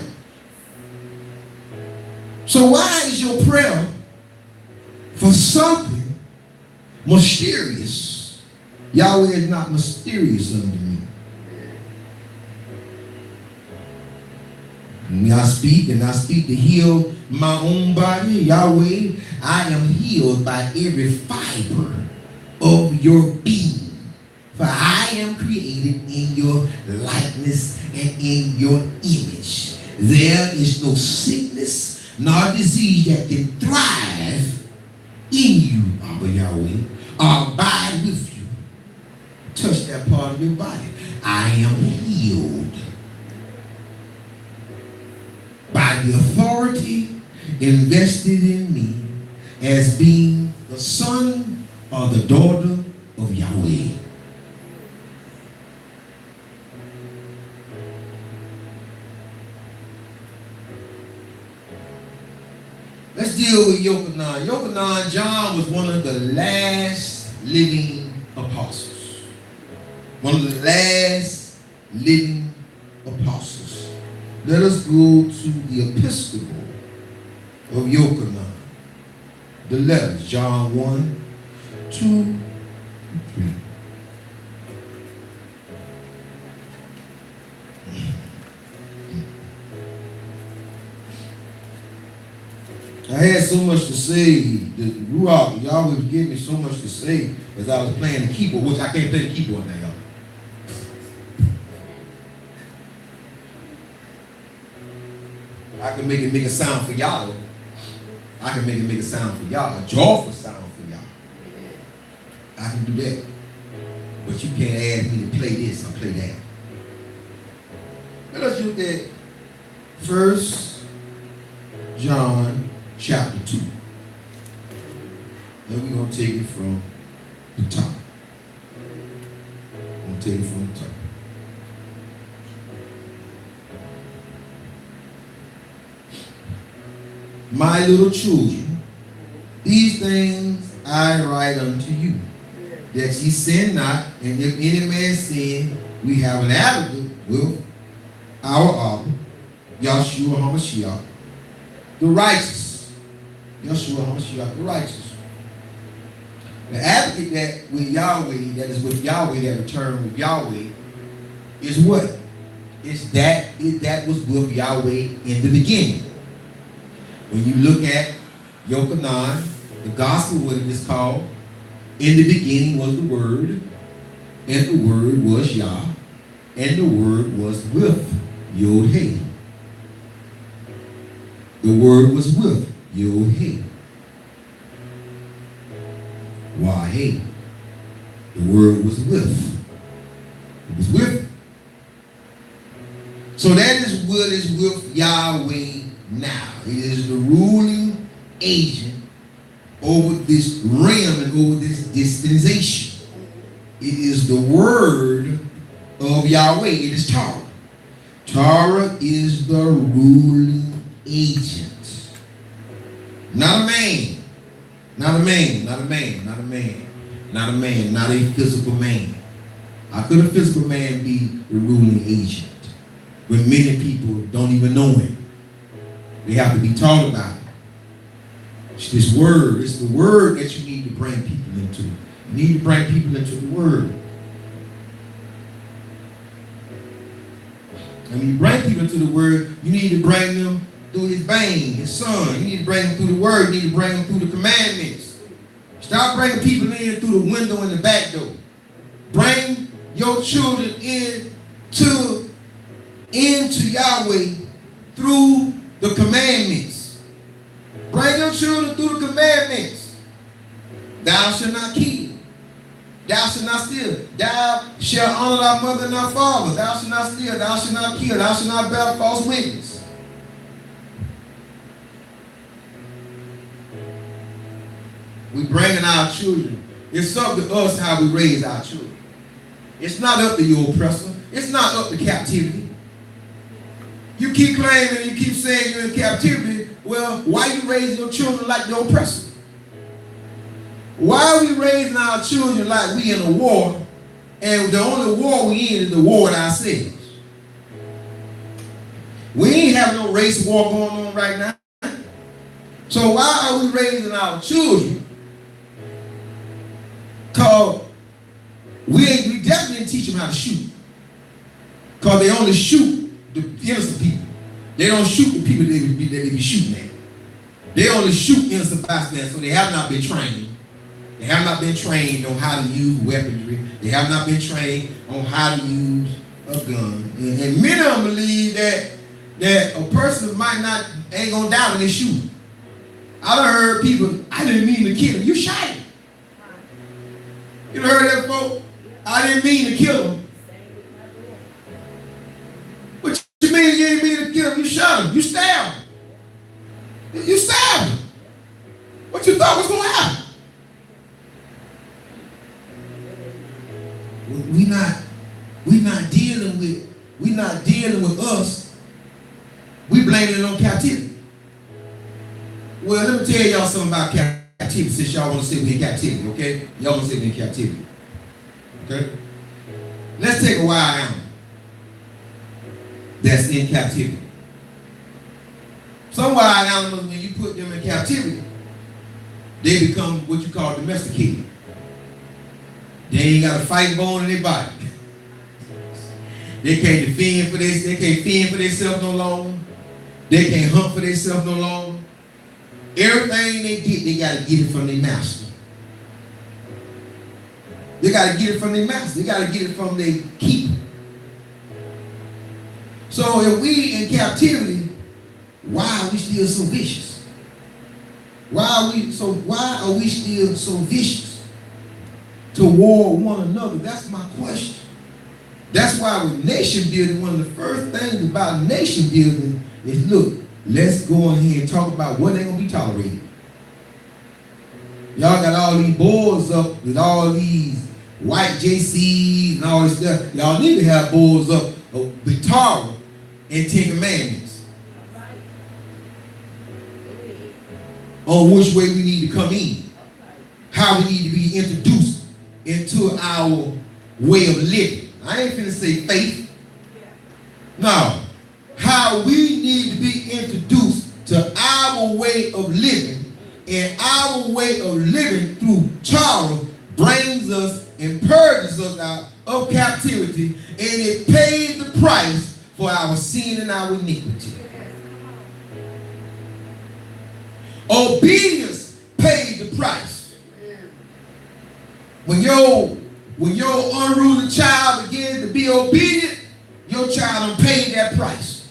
So why is your prayer for something mysterious? Yahweh is not mysterious unto me. And I speak to heal my own body. Yahweh, I am healed by every fiber of your being. For I am created in your likeness and in your image. There is no sickness nor disease that can thrive in you, Abba Yahweh, or abide with you. Touch that part of your body. I am healed by the authority invested in me as being the son or the daughter of Yahweh. Let's deal with Yochanan. Yochanan, John was one of the last living apostles. One of the last living apostles. Let us go to the epistle of Yochanan. The letters, John 1, 2, 3. I had so much to say. The Ruach, y'all was giving me so much to say as I was playing the keyboard, which I can't play the keyboard now, y'all. I can make it sound for y'all. I can make a sound for y'all, a joyful sound for y'all. I can do that. But you can't ask me to play this or play that. Now let's look at 1 John chapter 2. And we're going to take it from the top. I'm going to take it from the top. My little children, these things I write unto you, that ye sin not, and if any man sin, we have an advocate with our Abba, Yahshua HaMashiach, the righteous. Yahshua HaMashiach, the righteous. The advocate that with Yahweh, that is with Yahweh, that return with Yahweh, is what? It's that was with Yahweh in the beginning. When you look at Yochanan, the gospel, what it is called, in the beginning was the Word, and the Word was Yah, and the Word was with Yod-Heh. The Word was with Yod-Heh. Wah-Heh. The Word was with. It was with. So that is what is with Yahweh now. It is the ruling agent over this realm and over this dispensation. It is the word of Yahweh. It is Torah. Torah is the ruling agent. Not a man. Not a man. Not a man. Not a man. Not a man. Not a physical man. How could a physical man be the ruling agent when many people don't even know him? They have to be taught about it. It's this word. It's the word that you need to bring people into. You need to bring people into the word. And when you bring people into the word, you need to bring them through his vein, his son. You need to bring them through the word. You need to bring them through the commandments. Stop bringing people in through the window and the back door. Bring your children into Yahweh through the commandments. Bring your children through the commandments. Thou shalt not kill. Thou shalt not steal. Thou shalt honor thy mother and thy father. Thou shalt not steal. Thou shalt not kill. Thou shalt not bear false witness. We bringing our children. It's up to us how we raise our children. It's not up to your oppressor. It's not up to captivity. You keep claiming, you keep saying you're in captivity. Well, why are you raising your children like the oppressor? Why are we raising our children like we in a war, and the only war we in is the war with ourselves? We ain't have no race war going on right now. So why are we raising our children? Because we definitely didn't teach them how to shoot. Because they only shoot the innocent people. They don't shoot the people they be shooting at. They only shoot innocent bystanders, so they have not been trained. They have not been trained on how to use weaponry. They have not been trained on how to use a gun. And many of them believe that a person ain't gonna die when they shoot. I done heard people, I didn't mean to kill him. You shot him. You done heard that, folks? I didn't mean to kill him. What you mean you didn't mean to kill him? You shot him. You stabbed him. You stabbed him. What you thought was going to happen? We're not dealing with us. We blaming it on captivity. Well, let me tell y'all something about captivity since y'all want to say we're in captivity, okay? Y'all want to say we're in captivity. Okay? Let's take a wild animal that's in captivity. Some wild animals, when you put them in captivity, they become what you call domesticated. They ain't got a fight bone in their body. They can't defend for this. They can't fend for themselves no longer. They can't hunt for themselves no longer. Everything they get, they got to get it from their master. They got to get it from their master. They got to get it from their keeper. So if we in captivity, why are we still so vicious? Why are we still so vicious to war one another? That's my question. That's why with nation building, one of the first things about nation building is, look, let's go in here and talk about what ain't gonna be tolerated. Y'all got all these boards up with all these white JCs and all this stuff. Y'all need to have boards up with Torah and Ten Commandments on which way we need to come in, how we need to be introduced into our way of living. I ain't finna say faith. No. How we need to be introduced to our way of living, and our way of living through Torah brings us and purges us out of captivity, and it pays the price for our sin and our iniquity. Obedience pays the price. When your unruly child begins to be obedient, your child done paid that price.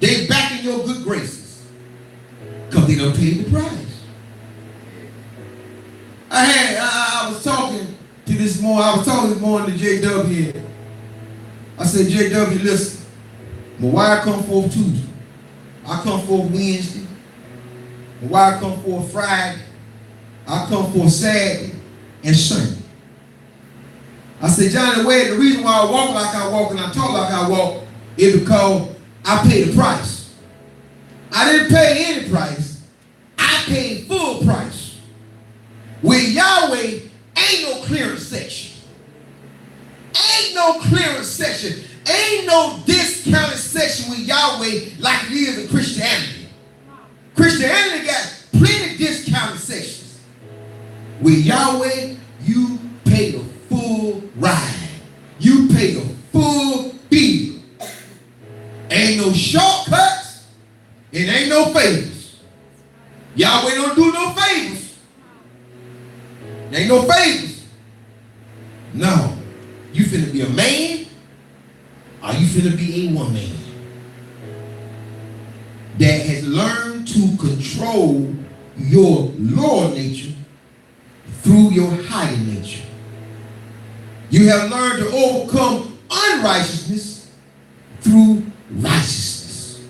They back in your good graces because they done paid the price. I was talking this morning to JW. I said, JW, listen, my wife come forth Tuesday. I come forth Wednesday. My wife come forth Friday. I come forth Saturday and Sunday. I said, Johnny Wade, the reason why I walk like I walk and I talk like I walk is because I paid the price. I didn't pay any price. I paid full price. With Yahweh, ain't no clearance section. Ain't no clearance section. Ain't no discounted section with Yahweh like it is in Christianity. Christianity got plenty of discounted sections. With Yahweh, you pay the full ride. You pay the full bill. Ain't no shortcuts. It ain't no favors. Yahweh don't do no favors. There ain't no favors. No. You finna be a man, or you finna be a woman that has learned to control your lower nature through your higher nature. You have learned to overcome unrighteousness through righteousness.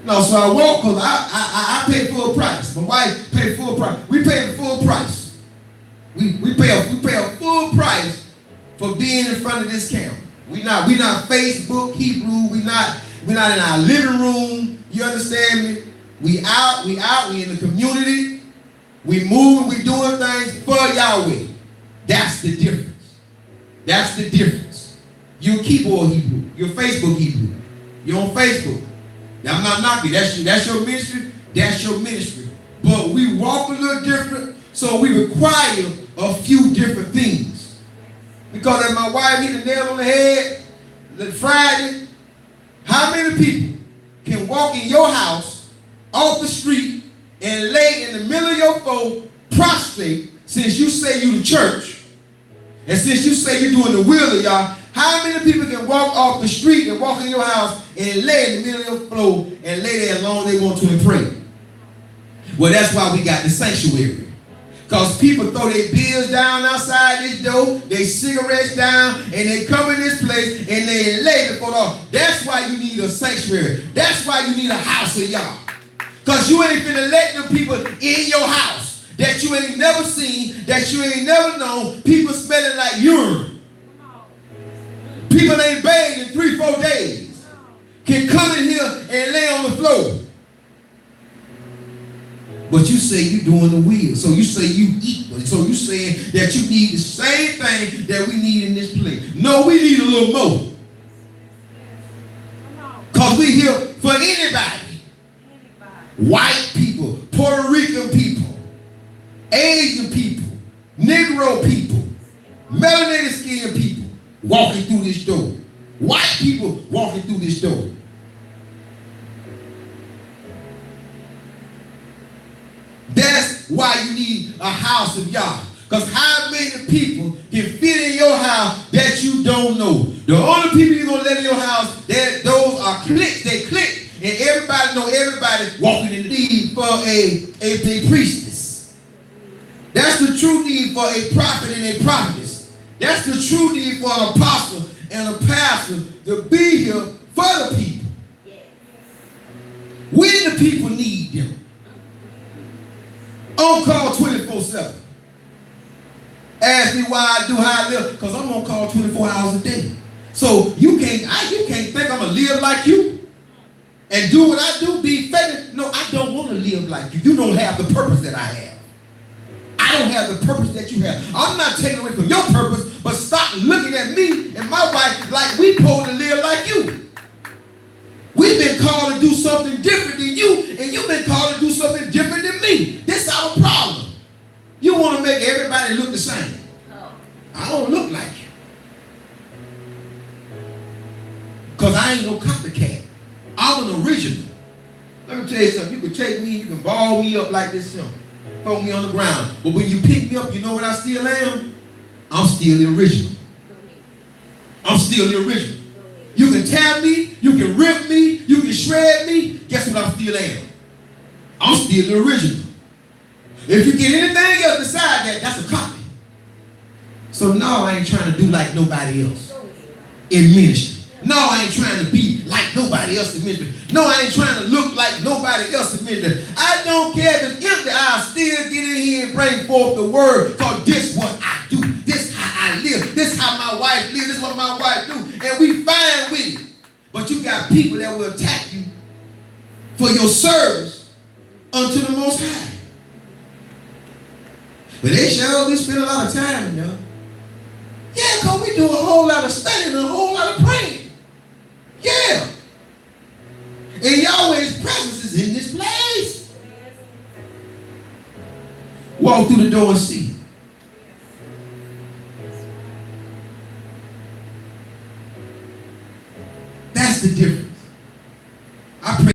No, so I walk because I pay full price. My wife paid full price. We pay the full price. We pay a full price for being in front of this camera. We not Facebook, Hebrew. We not in our living room. You understand me? We out, we in the community. We moving, we doing things for Yahweh. That's the difference. That's the difference. You're keyboard Hebrew. You're Facebook Hebrew. You're on Facebook. I'm not knocking. That's your ministry. That's your ministry. But we walk a little different, so we require a few different things. Because as my wife hit the nail on the head Friday, how many people can walk in your house off the street and lay in the middle of your floor prostrate since you say you the church and since you say you're doing the will of y'all? How many people can walk off the street and walk in your house and lay in the middle of your floor and lay there as long as they want to and pray? Well, that's why we got the sanctuary. Because people throw their bills down outside this door, their cigarettes down, and they come in this place and they lay before the Lord. That's why you need a sanctuary. That's why you need a house of Yah. Because you ain't finna let them people in your house that you ain't never seen, that you ain't never known, people smelling like urine. People ain't bathed in 3-4 days can come in here and lay on the floor. But you say you're doing the will. So you say you equal. So you saying that you need the same thing that we need in this place. No, we need a little more. Because we're here for anybody. White people, Puerto Rican people, Asian people, Negro people, melanated skinned people walking through this door. White people walking through this door. That's why you need a house of Yah. Because how many people can fit in your house that you don't know? The only people you're going to let in your house, those are cliques. They click. And everybody know everybody walking in need for a priestess. That's the true need for a prophet and a prophetess. That's the true need for an apostle and a pastor to be here for the people. When the people need them. On call 24/7. Ask me why I do how I live, because I'm on call 24 hours a day. So you can't think I'm gonna live like you and do what I do, be faithful. No, I don't want to live like you. You don't have the purpose that I have. I don't have the purpose that you have. I'm not taking away from your purpose, but stop looking at me and my wife like we supposed to live like you. We've been called to do something different than you, and you've been called to do something different than me. This is our problem. You want to make everybody look the same. I don't look like you. Because I ain't no copycat. I'm an original. Let me tell you something. You can take me, you can ball me up like this, throw me on the ground. But when you pick me up, you know what I still am? I'm still the original. I'm still the original. You can tear me, you can rip me, you can shred me. Guess what I still am? I'm still the original. If you get anything else beside that, that's a copy. So no, I ain't trying to do like nobody else in ministry. No, I ain't trying to be like nobody else in ministry. No, I ain't trying to look like nobody else in ministry. I don't care if it's empty. I'll still get in here and bring forth the word, because this what I do. This how I live. This how my wife live. This what my wife do. And we fine with it. But you got people that will attack you for your service unto the Most High. But they sure spend a lot of time, you know. Yeah, because we do a whole lot of studying and a whole lot of praying. Yeah. And Yahweh's presence is in this place. Walk through the door and see. That's the difference. I pray.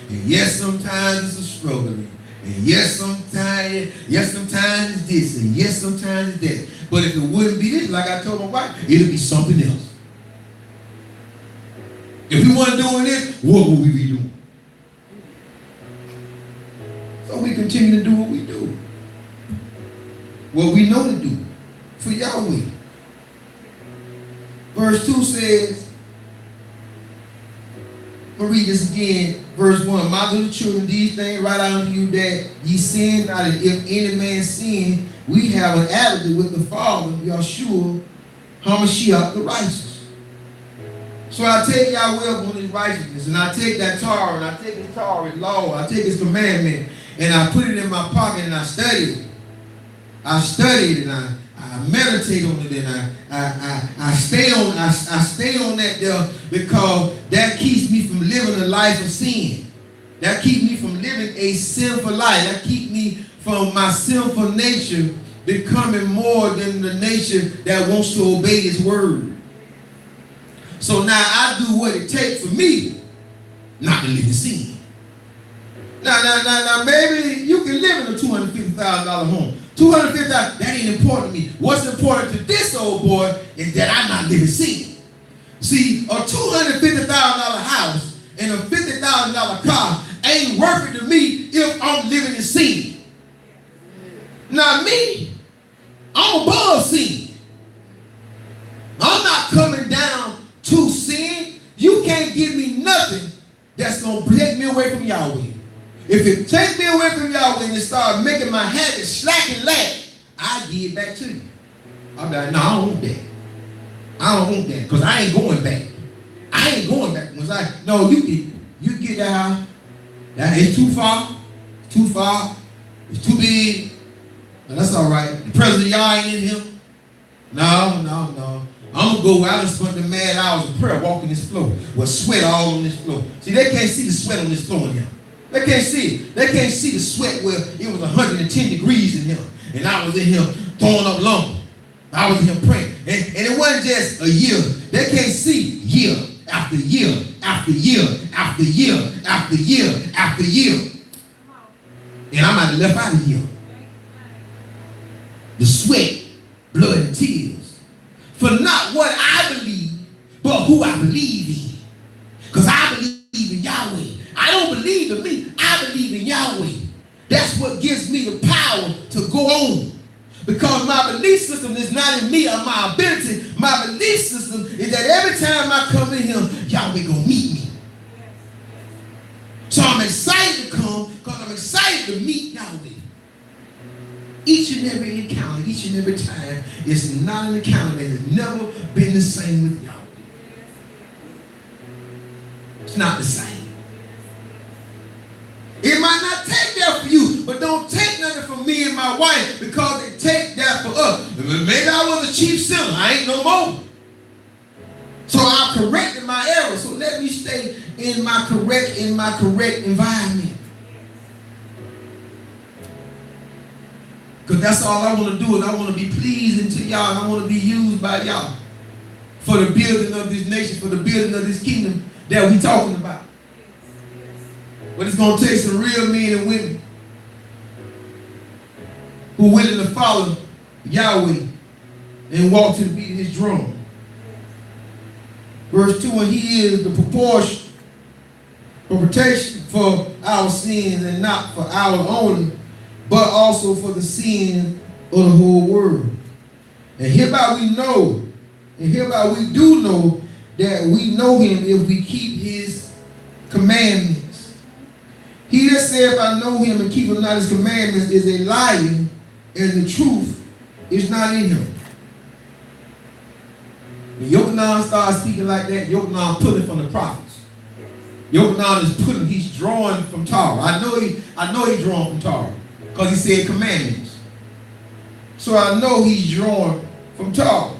And yes, sometimes it's a struggle. And yes, sometimes it's this. And yes, sometimes it's that. But if it wouldn't be this, like I told my wife, it'll be something else. If we weren't doing this, what would we be doing? So we continue to do what we do. What we know to do for Yahweh. Verse 2 says, I'm going to read this again. Verse 1, my little children, these things write unto you that ye sin not, and if any man sin, we have an advocate with the Father, Yeshua HaMashiach the righteous. So I take Yahweh on his righteousness, and I take that Torah, and I take his Torah, his law, I take his commandment, and I put it in my pocket, and I study it. I study it, and I meditate on it, and I stay on that there, because that keeps me from living a life of sin. That keeps me from living a sinful life. That keeps me from my sinful nature becoming more than the nature that wants to obey his word. So now I do what it takes for me not to live in sin. Now, maybe you can live in a $250,000 home. $250,000, that ain't important to me. What's important to this old boy is that I'm not living sin. See, a $250,000 house and a $50,000 car ain't worth it to me if I'm living in sin. Not me. I'm above sin. I'm not coming down to sin. You can't give me nothing that's going to take me away from Yahweh. If it takes me away from Yahweh and it starts making my habits slack and lag, I give it back to you. I'm like, no, I don't want that. I don't want that, because I ain't going back. I ain't going back. No, you get that house. That is too far. Too far. It's too big. No, that's all right. The presence of Yah ain't in him. No. I'm going to go out and spend the mad hours of prayer walking this floor with sweat all on this floor. See, they can't see the sweat on this floor in here. They can't see it. They can't see the sweat where it was 110 degrees in here. And I was in here throwing up lumber. I was in here praying. And it wasn't just a year. They can't see year after year after year after year after year after year. And I'm out left out of here. The sweat, blood, and is. For not what I believe, but who I believe in. Because I believe in Yahweh. I don't believe in me. I believe in Yahweh. That's what gives me the power to go on. Because my belief system is not in me or my ability. My belief system is that every time I come in Him, Yahweh gonna meet me. So I'm excited to come because I'm excited to meet Yahweh. Each and every encounter, each and every time, is not an encounter that has never been the same with Yahweh. It's not the same. It might not take that for you, but don't take nothing from me and my wife because they take that for us. Maybe I was a chief sinner. I ain't no more. So I corrected my error. So let me stay in my correct environment. Because that's all I want to do, and I want to be pleasing to y'all, and I want to be used by y'all for the building of this nation, for the building of this kingdom that we're talking about. But it's going to take some real men and women who are willing to follow Yahweh and walk to the beat of His drum. Verse 2, and He is the proportion for protection for our sins, and not for our only, but also for the sin of the whole world. And hereby we know, and hereby we do know that we know Him if we keep His commandments. He that saith, I know Him and keepeth not His commandments is a liar, and the truth is not in him. When Yochanan starts speaking like that, Yochanan pulling from the prophets. Yochanan is pulling, he's drawing from Torah. I know he's drawing from Torah because he said commandments. So I know he's drawing from Torah.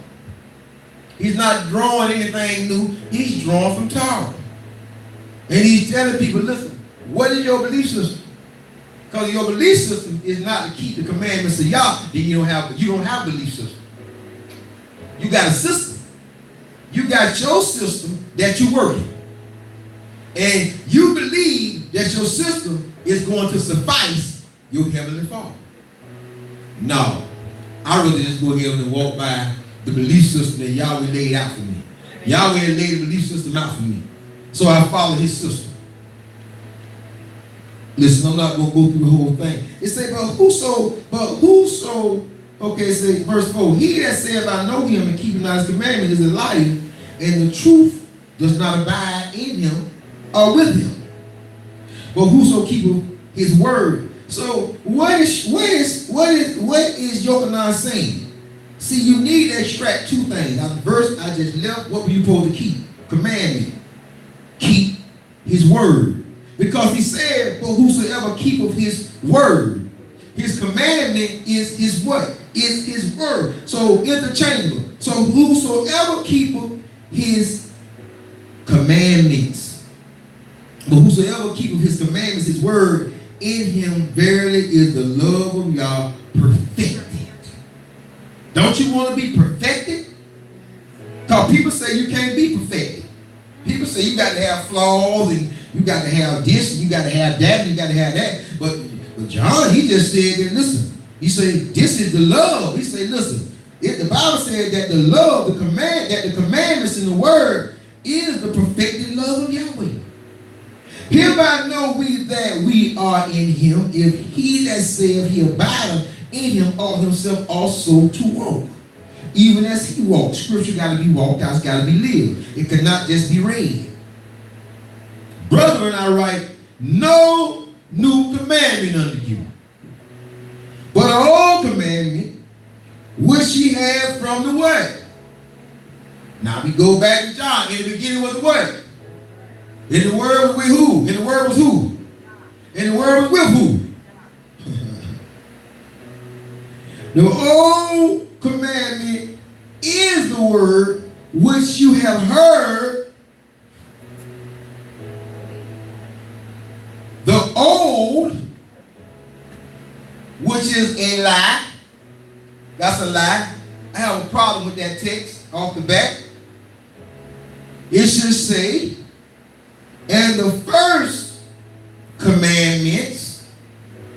He's not drawing anything new. He's drawing from Torah. And he's telling people, listen, what is your belief system? Because your belief system is not to keep the commandments of Yah, then you don't have a belief system. You got a system. You got your system that you work in. And you believe that your system is going to suffice your heavenly Father. No. I'd rather just go ahead and walk by the belief system that Yahweh laid out for me. Yahweh laid the belief system out for me. So I follow His system. Listen, I'm not going to go through the whole thing. It says, okay, it says, verse 4, he that saith, I know Him and keepeth not His commandments is a liar, and the truth does not abide in him or with him. But whoso keepeth His word. So what is Yochanan saying? See, you need to extract two things. Now, the verse I just left, what were you supposed to keep? Commandment. Keep His word. Because He said, for whosoever keepeth His word. His commandment is His what? Is His word. So interchangeable. So whosoever keepeth His commandments. But whosoever keepeth His commandments, His word, in him verily is the love of Yah perfected. Don't you want to be perfected? Because people say you can't be perfected. People say you got to have flaws, and you got to have this, and you got to have that, and you got to have that. But John, he just said that, listen, he said, this is the love. He said, listen, if the Bible said that the love, the commandments in the word is the perfected love of Yahweh. Hereby know we that we are in Him, if he that saith he abideth in Him ought himself also to walk. Even as He walked. Scripture got to be walked out, it's got to be lived. It cannot just be read. Brethren, I write, no new commandment unto you, but an old commandment which ye have from the Word. Now we go back to John. In the beginning was the Word. In the Word was with who? In the Word was who? In the Word was with who? The old commandment is the word which you have heard. The old, which is a lie. That's a lie. I have a problem with that text off the bat. It should say, and the first commandments,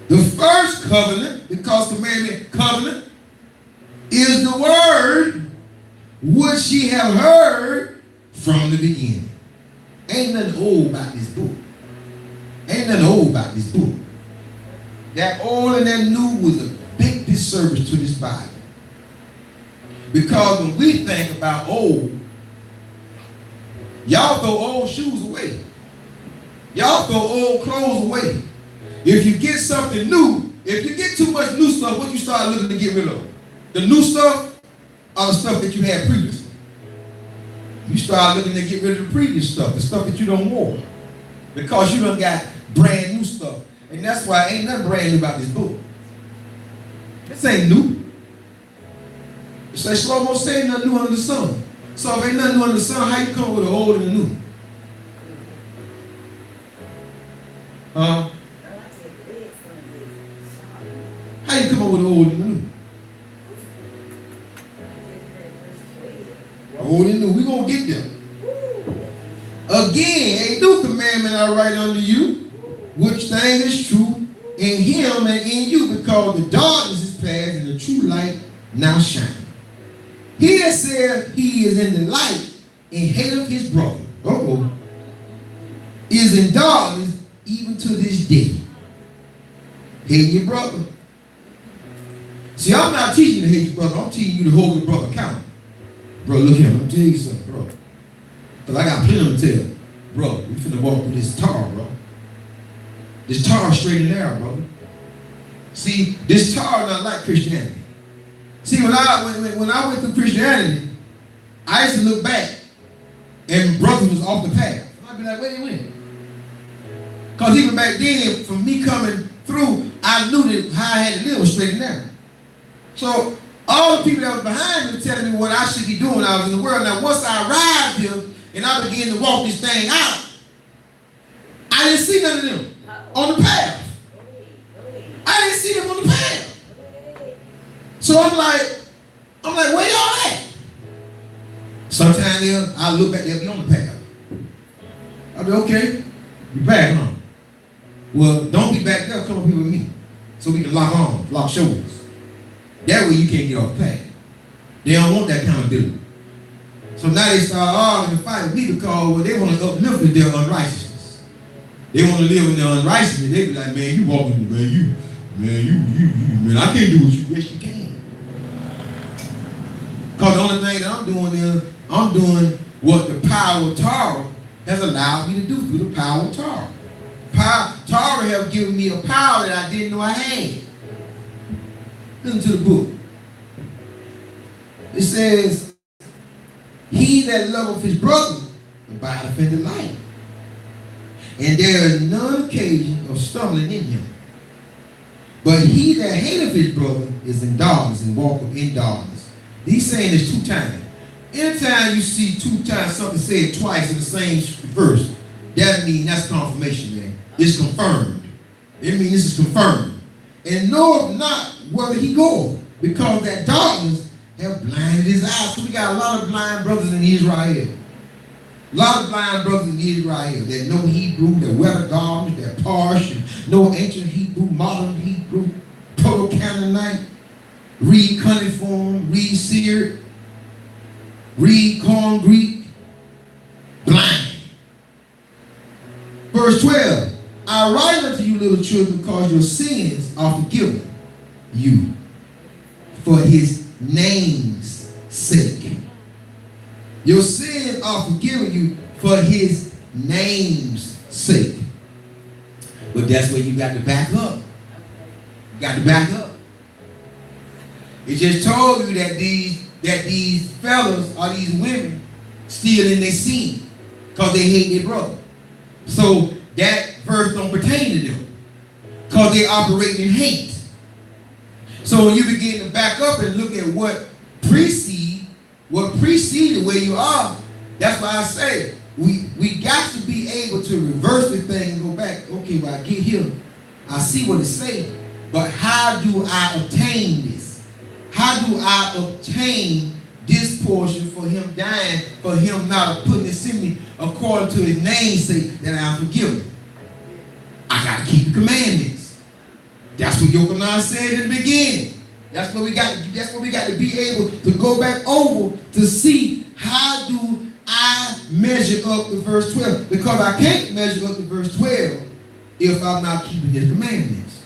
the first covenant, because covenant, is the word which ye have heard from the beginning. Ain't nothing old about this book. Ain't nothing old about this book. That old and that new was a big disservice to this Bible. Because when we think about old, y'all throw old shoes away. Y'all throw old clothes away. If you get something new, if you get too much new stuff, what you start looking to get rid of? The new stuff or the stuff that you had previously? You start looking to get rid of the previous stuff, the stuff that you don't want. Because you done got brand new stuff. And that's why ain't nothing brand new about this book. This ain't new. It's like Shlomo said, nothing new under the sun. So if ain't nothing new under the sun, how you come with the old and the new? How you come up with the old and the new? Old and new. We're going to get there. Again, a new commandment I write unto you, which thing is true in him and in you, because the darkness is past and the true light now shines. He that said he is in the light and hateth his brother, is in darkness even to this day. Hate your brother. See, I'm not teaching you to hate your brother. I'm teaching you to hold your brother accountable. Bro, look here. I'm tell you something, bro. Because I got plenty to tell. Bro, we finna walk through this tar, bro. This tar straight and narrow, brother. See, this tar not like Christianity. See, when I went through Christianity, I used to look back and brothers was off the path. I'd be like, where they went? Because even back then, from me coming through, I knew that how I had to live was straight and narrow. So all the people that was behind me were telling me what I should be doing when I was in the world. Now, once I arrived here and I began to walk this thing out, I didn't see none of them on the path. I didn't see them on the path. So I'm like, where y'all at? Sometimes I look back, they'll be on the path. I'll be, okay, you back, huh? Well, don't be back there, come up here with me. So we can lock arms, lock shoulders. That way you can't get off the path. They don't want that accountability. So now they start arguing and fighting me because they want to uplift with their unrighteousness. They want to live in their unrighteousness. They be like, man, you walking, man, I can't do what you. Yes, you can. Because the only thing that I'm doing is, I'm doing what the power of Torah has allowed me to do through the power of Torah. Torah have given me a power that I didn't know I had. Listen to the book. It says, he that loveth his brother abideth in the light, and there is none occasion of stumbling in him. But he that hateth his brother is in darkness and walketh in darkness. He's saying this 2 times. Anytime you see 2 times something said twice in the same verse, that means that's confirmation, man. It's confirmed. It means this is confirmed. And knoweth not whether he goeth, because that darkness have blinded his eyes. So we got a lot of blind brothers in Israel. A lot of blind brothers in Israel that know Hebrew, that wear the garments, that parse, and know ancient Hebrew, modern Hebrew, Proto-Canaanite, read cuneiform, read Syriac, read corn Greek, blind. Verse 12, I write unto you, little children, because your sins are forgiven you for his name's sake. Your sins are forgiven you for his name's sake. But that's where you got to back up. You got to back up. It just told you that these fellas or these women still in their sin because they hate their brother. So that verse don't pertain to them because they operate in hate. So when you begin to back up and look at what preceded where you are, that's why I say we got to be able to reverse the thing and go back. Okay, well, I get here, I see what it's saying, but how do I obtain this? How do I obtain this portion for him dying, for him not putting this in me according to his namesake that I'm forgiven? I got to keep the commandments. That's what Yochanan said in the beginning. That's what we got. That's what we got to be able to go back over to see how do I measure up to verse 12, because I can't measure up to verse 12 if I'm not keeping His commandments.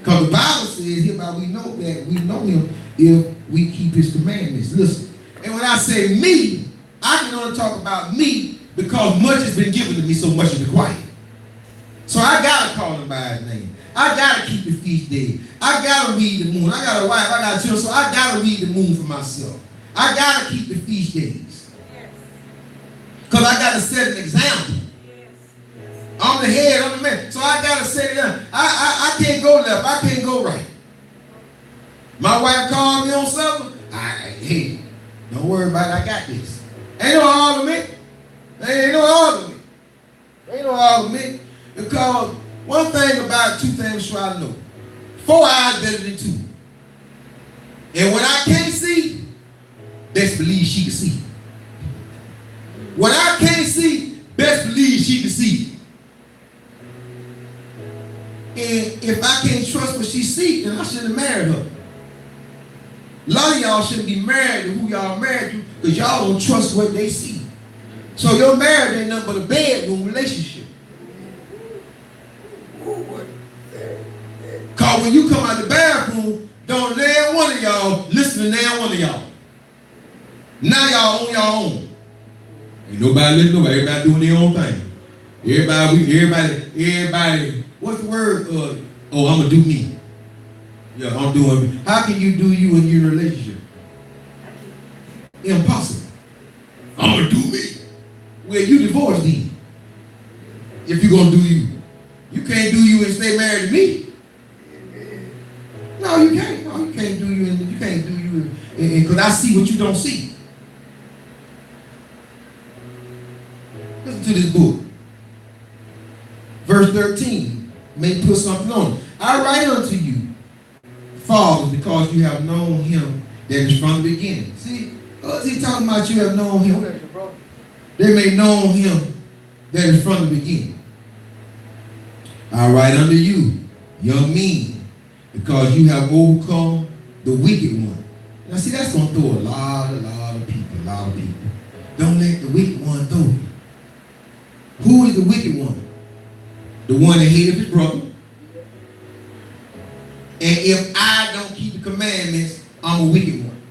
Because the Bible says hereby we know that we know Him if we keep His commandments. Listen, and when I say me, I can only talk about me because much has been given to me, so much is required. So I gotta call Him by His name. I gotta keep the feast day. I gotta read the moon. I got a wife, I got children, so I gotta read the moon for myself. I gotta keep the feast days. Because I gotta set an example. I'm the head, I'm the man. So I gotta set it up. I can't go left, I can't go right. My wife called me on something. Hey, don't worry about it, I got this. Ain't no argument. Ain't no argument. Ain't no argument. Because one thing about two things sure I know. 4 eyes better than 2. And when I can't see, best believe she can see. When I can't see, best believe she can see. And if I can't trust what she sees, then I shouldn't have married her. A lot of y'all shouldn't be married to who y'all married to because y'all don't trust what they see. So your marriage ain't nothing but a bedroom relationship. Because when you come out the bathroom, don't let one of y'all listen to now one of y'all. Now y'all on your own. Ain't nobody listening to nobody. Everybody doing their own thing. Everybody, what's the word? I'm going to do me. Yeah, I'm doing me. How can you do you in your relationship? Impossible. I'm going to do me. Well, you divorced me. If you're going to do you. You can't do you and stay married to me. No, you can't. No, you can't do you and you can't do you because I see what you don't see. Listen to this book. Verse 13. May put something on it. I write unto you, fathers, because you have known Him that is from the beginning. See, what's he talking about? You have known Him. They may know Him that is from the beginning. I write unto you, young men, because you have overcome the wicked one. Now see, that's going to throw a lot of people. Don't let the wicked one throw you. Who is the wicked one? The one that hated his brother. And if I don't keep the commandments, I'm a wicked one.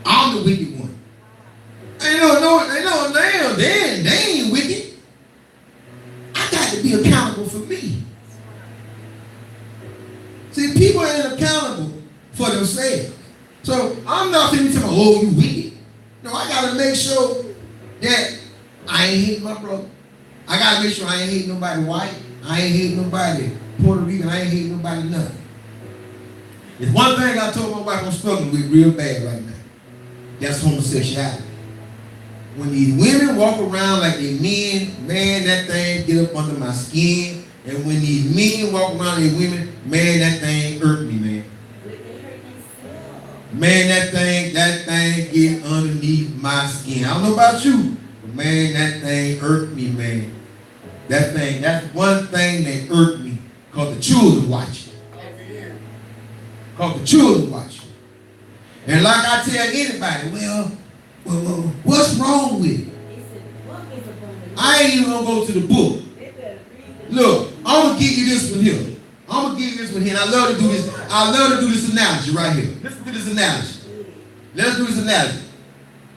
I'm the wicked one. They ain't wicked. I got to be accountable for me. See, people ain't accountable for themselves. So I'm not thinking to them, oh, you wicked. No, I got to make sure that I ain't hating my brother. I got to make sure I ain't hating nobody white. I ain't hating nobody Puerto Rican. I ain't hating nobody nothing. There's one thing I told my wife I'm struggling with real bad right now. That's homosexuality. When these women walk around like they men, man, that thing get up under my skin. And when these men walk around like women, man, that thing hurt me, man. Man, that thing get underneath my skin. I don't know about you, but man, that thing hurt me, man. That's one thing that hurt me, because the children watch it. Because the children watch it. And like I tell anybody, well, what's wrong with it? I ain't even going to go to the book. Look, I'm going to give you this one here. And I love to do this. I love to do this analogy right here. Listen to this analogy. Let's do this analogy.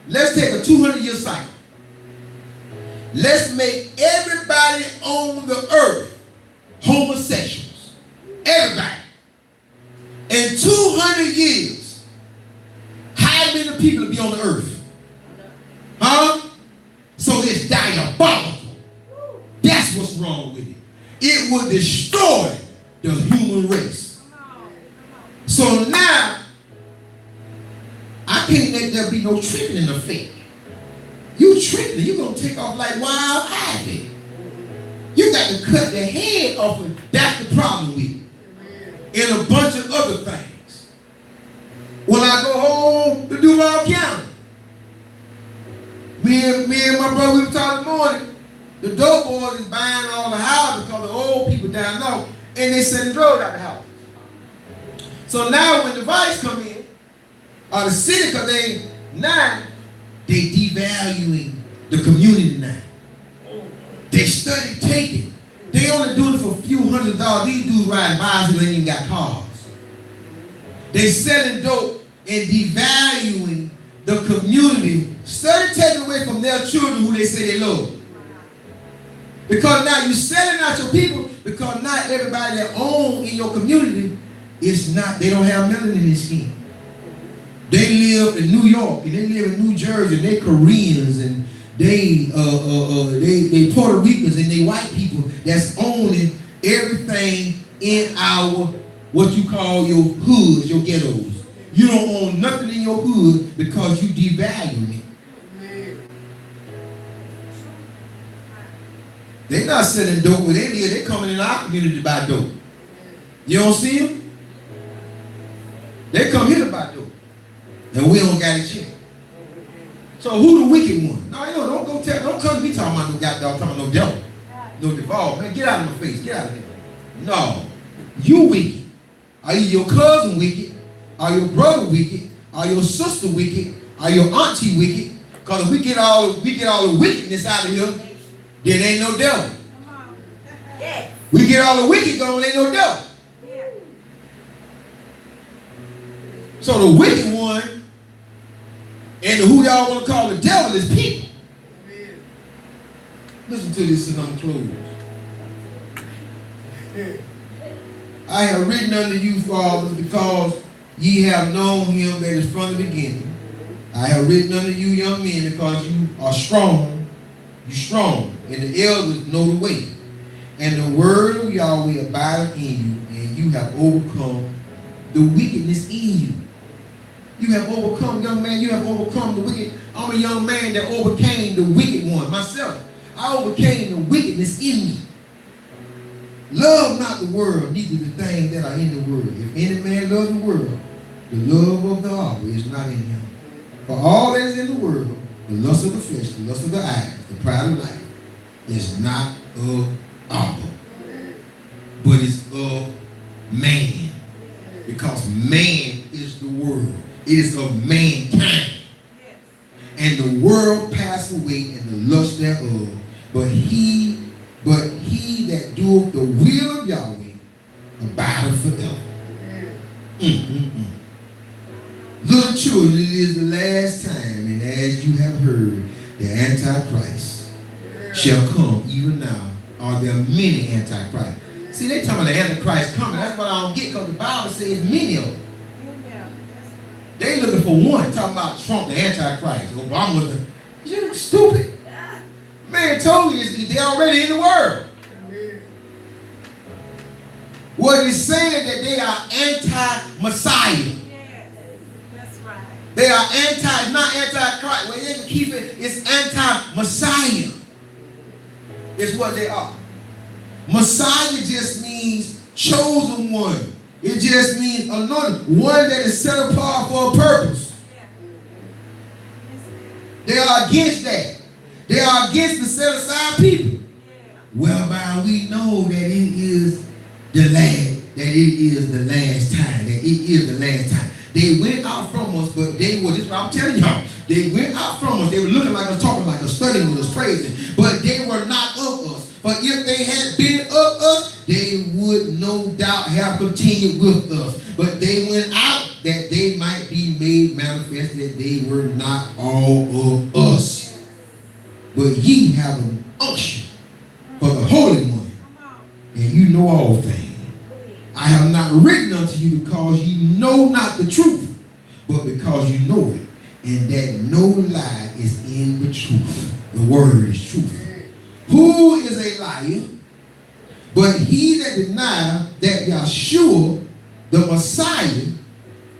Let's take a 200-year cycle. Let's make everybody on the earth homosexuals. Everybody. In 200 years, how many people will be on the earth? Huh? So it's diabolical. That's what's wrong with it. It will destroy the human race. So now, I can't let there be no tripping in the faith. You tripping, you're going to take off like wild ivy. You got to cut the head off of it. That's the problem with it. And a bunch of other things. When I go home to Duval County, me and my brother, we were talking this morning, the dope boys is buying all the houses because the old people down low, and they sending drugs out the house. So now when the vice come in, or the city, because they devaluing the community now. They study taking. They only doing it for a few $100s. These dudes riding bicycles ain't even got cars. They selling dope and devaluing the community. Study taking away from their children who they say they love. Because now you're selling out your people, because not everybody that owns in your community is not, they don't have melanin in their skin. They live in New York and they live in New Jersey, and they Koreans and they Puerto Ricans and they white people that's owning everything in our, what you call your hoods, your ghettos. You don't own nothing in your hood because you devalue it. They're not selling dope where they live. They're coming in our community to buy dope. You don't see them? They come here to buy dope. And we don't got it check. So who the wicked one? No, don't come to me talking about no goddamn, talking about no devil. No Duvall. Man, get out of my face. Get out of here. No. You wicked. Are you your cousin wicked? Are your brother wicked? Are your sister wicked? Are your auntie wicked? Because if we get all the wickedness out of here, then ain't no devil. We get all the wicked gone, ain't no devil. So the wicked one and who y'all want to call the devil is people. Listen to this and I'm closed. I have written unto you, fathers, because ye have known him that is from the beginning. I have written unto you, young men, because you are strong. You're strong, and the elders know the way. And the word of Yahweh abideth in you, and you have overcome the wickedness in you. You have overcome, young man, you have overcome the wicked. I'm a young man that overcame the wicked one myself. I overcame the wickedness in me. Love not the world, neither the things that are in the world. If any man loves the world, the love of the Father is not in him. For all that is in the world, the lust of the flesh, the lust of the eyes, the pride of life, is not of Abba, but it's of man. Because man is the world. It is of mankind. And the world passed away and the lust thereof. But he that doeth the will of Yahweh abideth forever. Little children, it is the last time, and as you have heard, the Antichrist shall come even now. Are there many Antichrists? See, they talking about the Antichrist coming. That's what I don't get, because the Bible says many of them. They looking for one, talking about Trump, the Antichrist. Obama, you're stupid. Man told you they're already in the world. What it's saying that they are anti-Messiah. Yes, that's right. They are not anti-Christ. Well, they can keep it, it's anti-Messiah. It's what they are. Messiah just means chosen one. It just means anointed, one that is set apart for a purpose. They are against that. They are against the set aside people. Whereby we know that it is the last time. That it is the last time. They went out from us, but they were, this is what I'm telling y'all. They went out from us. They were looking like us, talking like us, studying with us, praising. But they were not of us. But if they had been of us, they would no doubt have continued with us. But they went out that they might be made manifest that they were not all of us. But ye have an unction for the Holy One, and you know all things. I have not written unto you because you know not the truth, but because you know it, and that no lie is in the truth. The word is truth. Who is a liar? But he that denieth that Yahshua, the Messiah,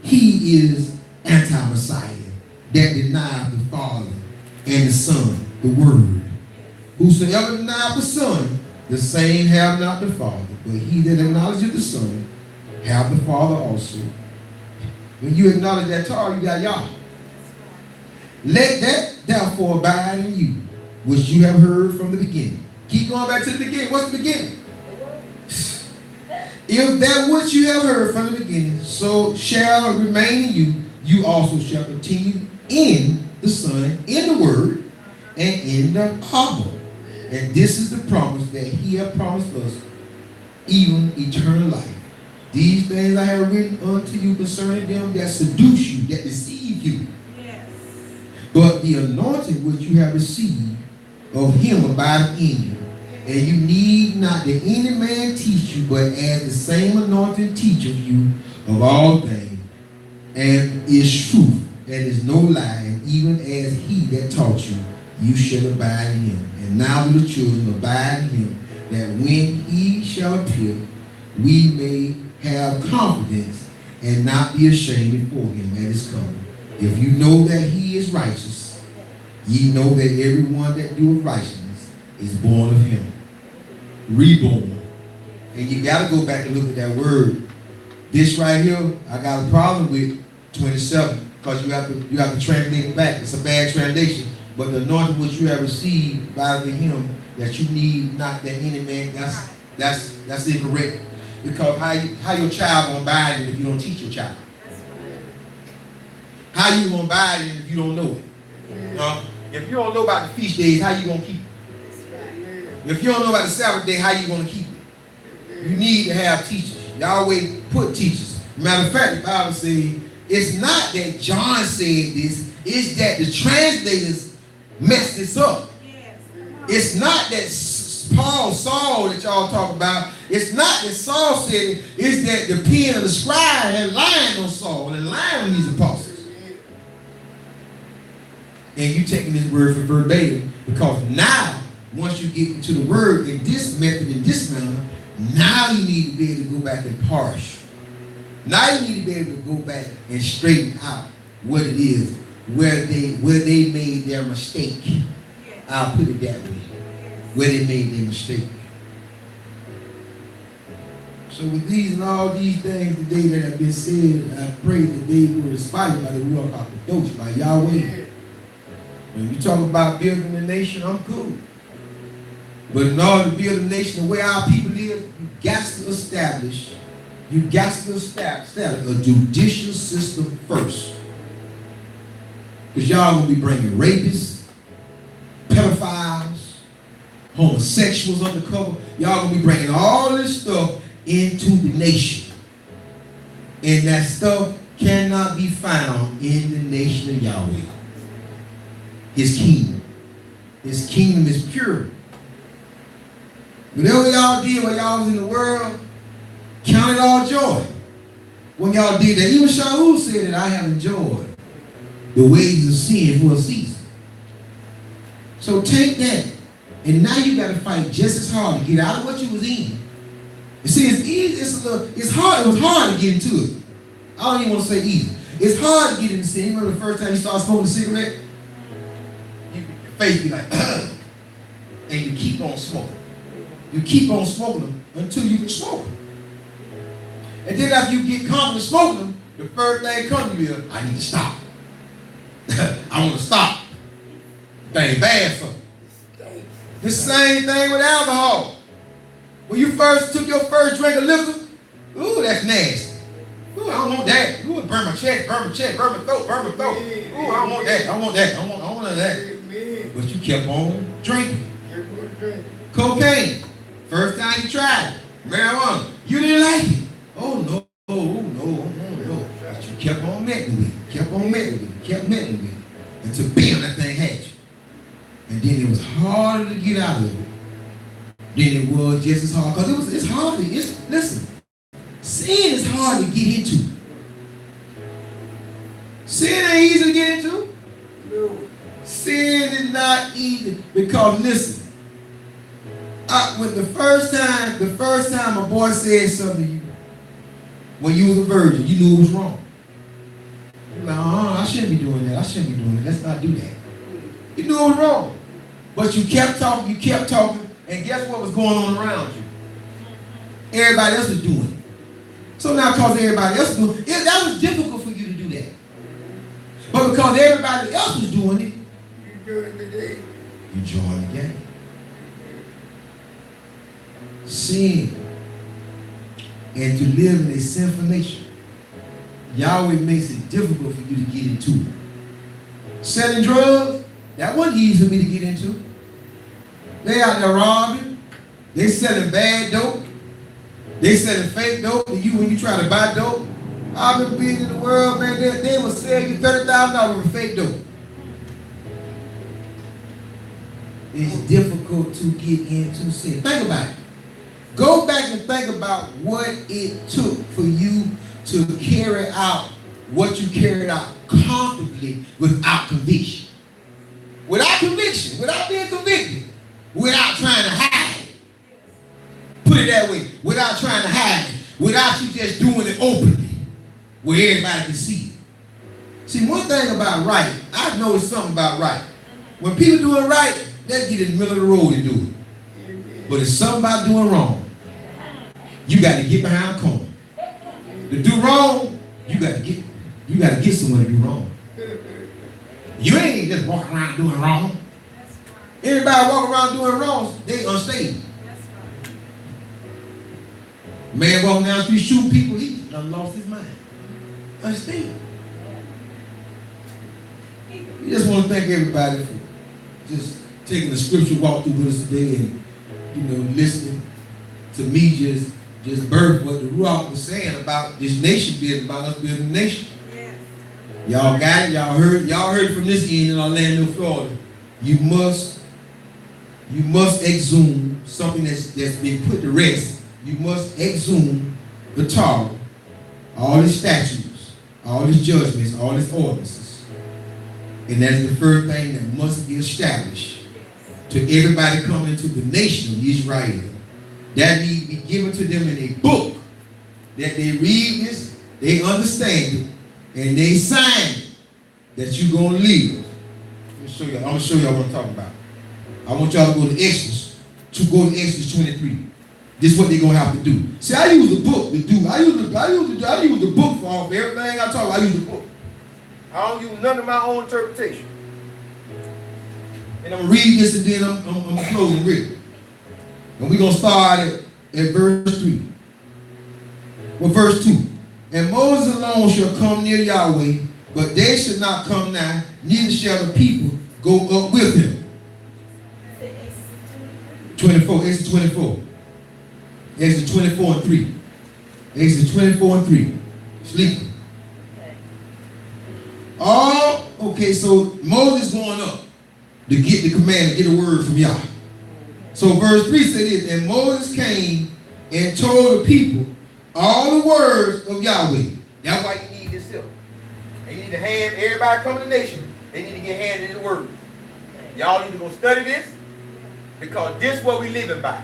he is anti-Messiah, that denieth the Father and the Son, the Word. Whosoever denieth the Son, the same have not the Father. But he that acknowledgeth the Son, have the Father also. When you acknowledge that Torah, you got Yah. Let that therefore abide in you, which you have heard from the beginning. Keep going back to the beginning. What's the beginning? If that which you have heard from the beginning, so shall remain in you, you also shall continue in the Son, in the Word, and in the Abba. And this is the promise that he hath promised us, even eternal life. These things I have written unto you concerning them that seduce you, that deceive you. Yes. But the anointing which you have received of him abideth in you. And you need not that any man teach you, but as the same anointing teacheth you of all things, and is truth, and is no lie, and even as he that taught you, you shall abide in him. And now, little children, abide in him, that when he shall appear, we may have confidence and not be ashamed before him at his coming. If you know that he is righteous, ye know that everyone that doeth righteousness is born of him. Reborn. And you got to go back and look at that word. This right here, I got a problem with 27, because you have to translate it back. It's a bad translation. But the anointing which you have received by him, that you need not that any man, that's incorrect. Because how your child gonna abide in it if you don't teach your child? How you gonna abide in it if you don't know it? If you don't know about the feast days, how you gonna keep it? If you don't know about the Sabbath day, how you gonna keep it? You need to have teachers. Yahweh put teachers. Matter of fact, the Bible says it's not that John said this, it's that the translators messed this up. It's not that Saul that y'all talk about, it's not that Saul said it, it's that the pen of the scribe had lied on Saul and lied on these apostles. And you taking this word for verbatim, because now, once you get into the word in this method, in this manner, now you need to be able to go back and parse. Now you need to be able to go back and straighten out what it is, where they made their mistake. I'll put it that way. Where they made their mistake. So with these and all these things today that have been said, I pray that they were inspired by the Ruach HaKodesh, by Yahweh. When you talk about building a nation, I'm cool. But in order to build a nation the way our people live, you got to establish a judicial system first. Because y'all going to be bringing rapists, pedophiles, homosexuals undercover. Y'all going to be bringing all this stuff into the nation. And that stuff cannot be found in the nation of Yahweh. His kingdom. His kingdom is pure. Whatever y'all did when y'all was in the world, count it all joy. When y'all did that, even Shaul said that I have enjoyed the wages of sin for a season. So take that, and now you got to fight just as hard to get out of what you was in. You see, it's easy. It's hard. It was hard to get into it. I don't even want to say easy. It's hard to get into sin. Remember the first time you started smoking a cigarette? Your face be like, and you keep on smoking. You keep on smoking them until you can smoke them. And then after you get confident smoking them, the first thing comes to you, I need to stop. I want to stop. Thing bad for me. The same thing with alcohol. When you first took your first drink of liquor, ooh, that's nasty. Ooh, I don't want that. Ooh, burn my chest, burn my throat. Ooh, I don't want that. I want that. I want that. But you kept on drinking. Cocaine. First time you tried it. Marijuana. You didn't like it. Oh, no. But you kept on meddling with it. Kept meddling with it. Until bam, that thing had you. And then it was harder to get out of it. Then it was just as hard. Because it's hard listen, sin is hard to get into. Sin ain't easy to get into. No. Sin is not easy. Because listen, when the first time a boy said something to you, when you was a virgin, you knew it was wrong. You're like, I shouldn't be doing that. Let's not do that. You knew it was wrong. But you kept talking, and guess what was going on around you? Everybody else was doing it. So now because everybody else was doing it, that was difficult for you to do that. But because everybody else was doing it, you joined the game. Sin and to live in a sinful nature. Yahweh makes it difficult for you to get into it. Selling drugs, that wasn't easy for me to get into. They out there robbing. They selling bad dope. They selling fake dope. And when you try to buy dope, I've been being in the world, man. They will sell you $30,000 for fake dope. It's difficult to get into sin. Think about it. Go back and think about what it took for you to carry out what you carried out comfortably without conviction. Without conviction, without being convicted, without trying to hide it. Put it that way, without trying to hide it, without you just doing it openly, where everybody can see it. See, one thing about right, I've noticed something about right. When people do it right, they get in the middle of the road to do it. But it's something about doing wrong. You got to get behind the corner. To do wrong, you got to get someone to do wrong. You ain't just walking around doing wrong. Everybody walking around doing wrong, they unstable. Man walking down the street shooting people, he done lost his mind. Unstable. We just want to thank everybody for just taking the scripture walk through with us today and, listening to me just birth what the Ruach was saying about this nation being, about us building a nation. Yes. Y'all got it, y'all heard from this end in Orlando, Florida. You must exhume something that's been put to rest. You must exhume the Torah, all the statutes, all the judgments, all the ordinances. And that's the first thing that must be established to everybody coming into the nation of Israel. That needs to be given to them in a book that they read this, they understand it, and they sign it that you're going to live. I'm going to show y'all what I'm talking about. I want y'all to go to Exodus, Exodus 23. This is what they're going to have to do. See, I use the book to do. I use the book for everything I talk about. I use the book. I don't use none of my own interpretation. And I'm going to read this and then I'm closing with it. And we're going to start at verse 3. Well, verse 2. And Moses alone shall come near Yahweh, but they shall not come nigh, neither shall the people go up with him. 24, Exodus 24. Exodus 24 and 3. Exodus 24 and 3. Sleeping. Oh, okay, so Moses going up to get the command, to get a word from Yahweh. So verse 3 said this, and Moses came and told the people all the words of Yahweh. That's why you need this help. And you need to hand everybody coming to the nation, they need to get handed this word. Y'all need to go study this, because this is what we living by.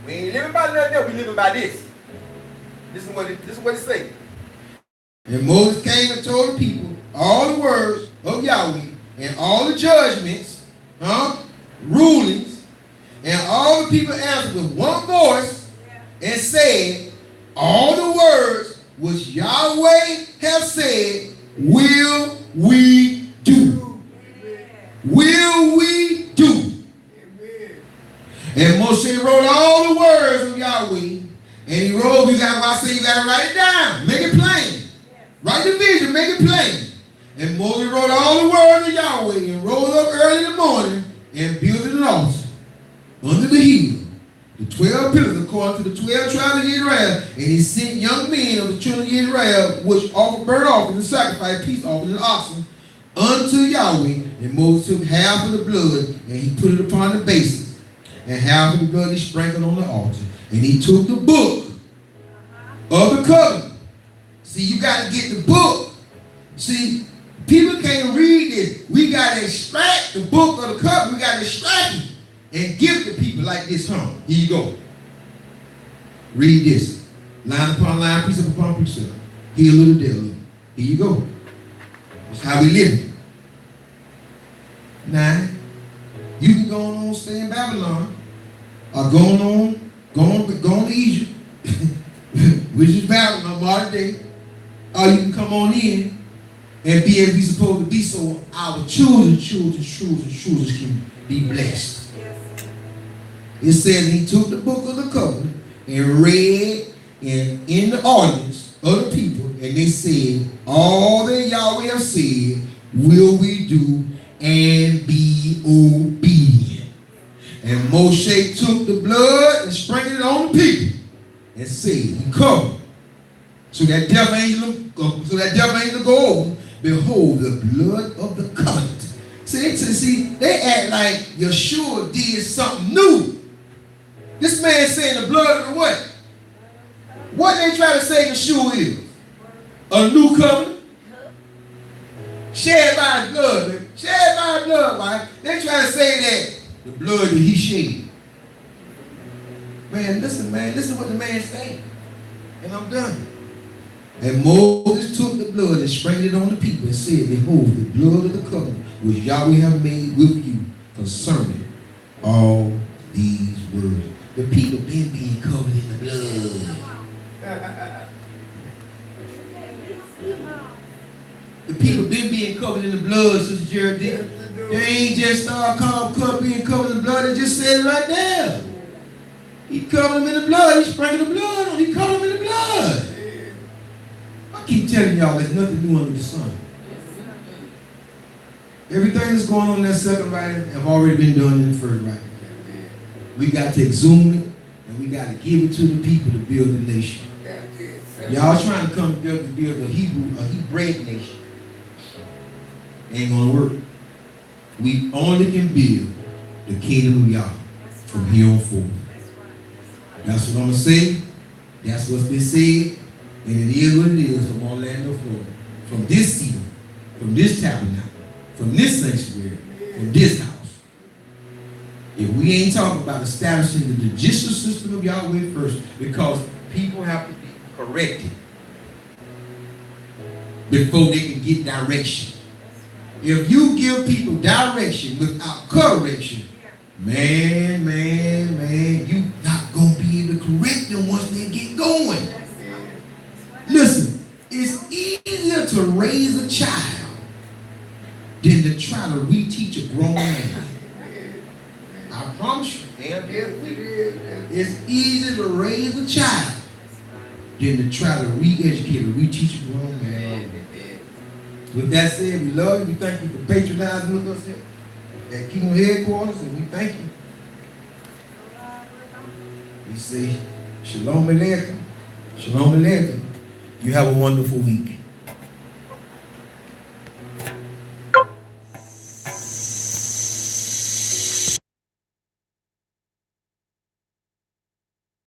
We ain't living by nothing else, we living by this. This is what it says. And Moses came and told the people all the words of Yahweh and all the judgments, rulings, and all the people answered with one voice and said, all the words which Yahweh have said, will we do. Will we do. And Moshe wrote all the words of Yahweh, and he wrote, you got to write it down, make it plain. Write the vision, make it plain. And Moses wrote all the words of Yahweh and rose up early in the morning and built an altar under the hill, the 12 pillars according to the 12 tribes of Israel. And he sent young men of the children of Israel, which offered burnt offerings and sacrifice, peace offerings and oxen unto Yahweh. And Moses took half of the blood and he put it upon the basin, and half of the blood he sprinkled on the altar. And he took the book of the covenant. See, you got to get the book. See, people can't read this. We got to extract the book of the covenant. We got to extract it and give it to people like this. Here you go. Read this. Line upon line, precept upon precept. Here a little, there a little. Here you go. That's how we live. Now, you can go on stay in Babylon, or go on to Egypt, which is Babylon, modern day, or you can come on in and be as we supposed to be, so our children can be blessed. It says he took the book of the covenant and read in the audience of the people, and they said, all that Yahweh have said will we do and be obedient. And Moshe took the blood and sprinkled it on the people and said, he covered. So that death angel go over, behold, the blood of the covenant. See, they act like Yeshua did something new. This man saying the blood of the what? What they try to say Yeshua is? A new covenant? Shed by his blood, man. Shed by his blood, right? They try to say that the blood that he shed. Man, listen what the man saying. And I'm done. And Moses took the blood and sprinkled it on the people and said, behold, the blood of the covenant which Yahweh have made with you concerning all these words. The people been being covered in the blood. The people been being covered in the blood, Sister Geraldine. They ain't just being covered in the blood. They just said it right there. He covered them in the blood. He sprinkled the blood on. He covered them in the blood. I keep telling y'all, there's nothing new under the sun. Everything that's going on in that second writing have already been done in the first writing. We got to exhume it, and we got to give it to the people to build a nation. Y'all trying to come together to build a Hebraic nation. Ain't gonna work. We only can build the kingdom of Yahweh from here on forward. That's what I'm gonna say. That's what's been said, and it is what it is from Orlando, Florida. From this seat, from this tabernacle, from this sanctuary, from this house. If we ain't talking about establishing the judicial system of Yahweh first, because people have to be corrected before they can get direction. If you give people direction without correction, man, you're not going to be able to correct them once they get going. Listen, it's easier to raise a child than to try to reteach a grown man. I promise you, it's easier to raise a child than to try to re-educate or reteach a grown man. With that said, we love you. We thank you for patronizing with us here at Kingdom Headquarters, and we thank you. We say, Shalom Aleichem. Shalom Aleichem. You have a wonderful week.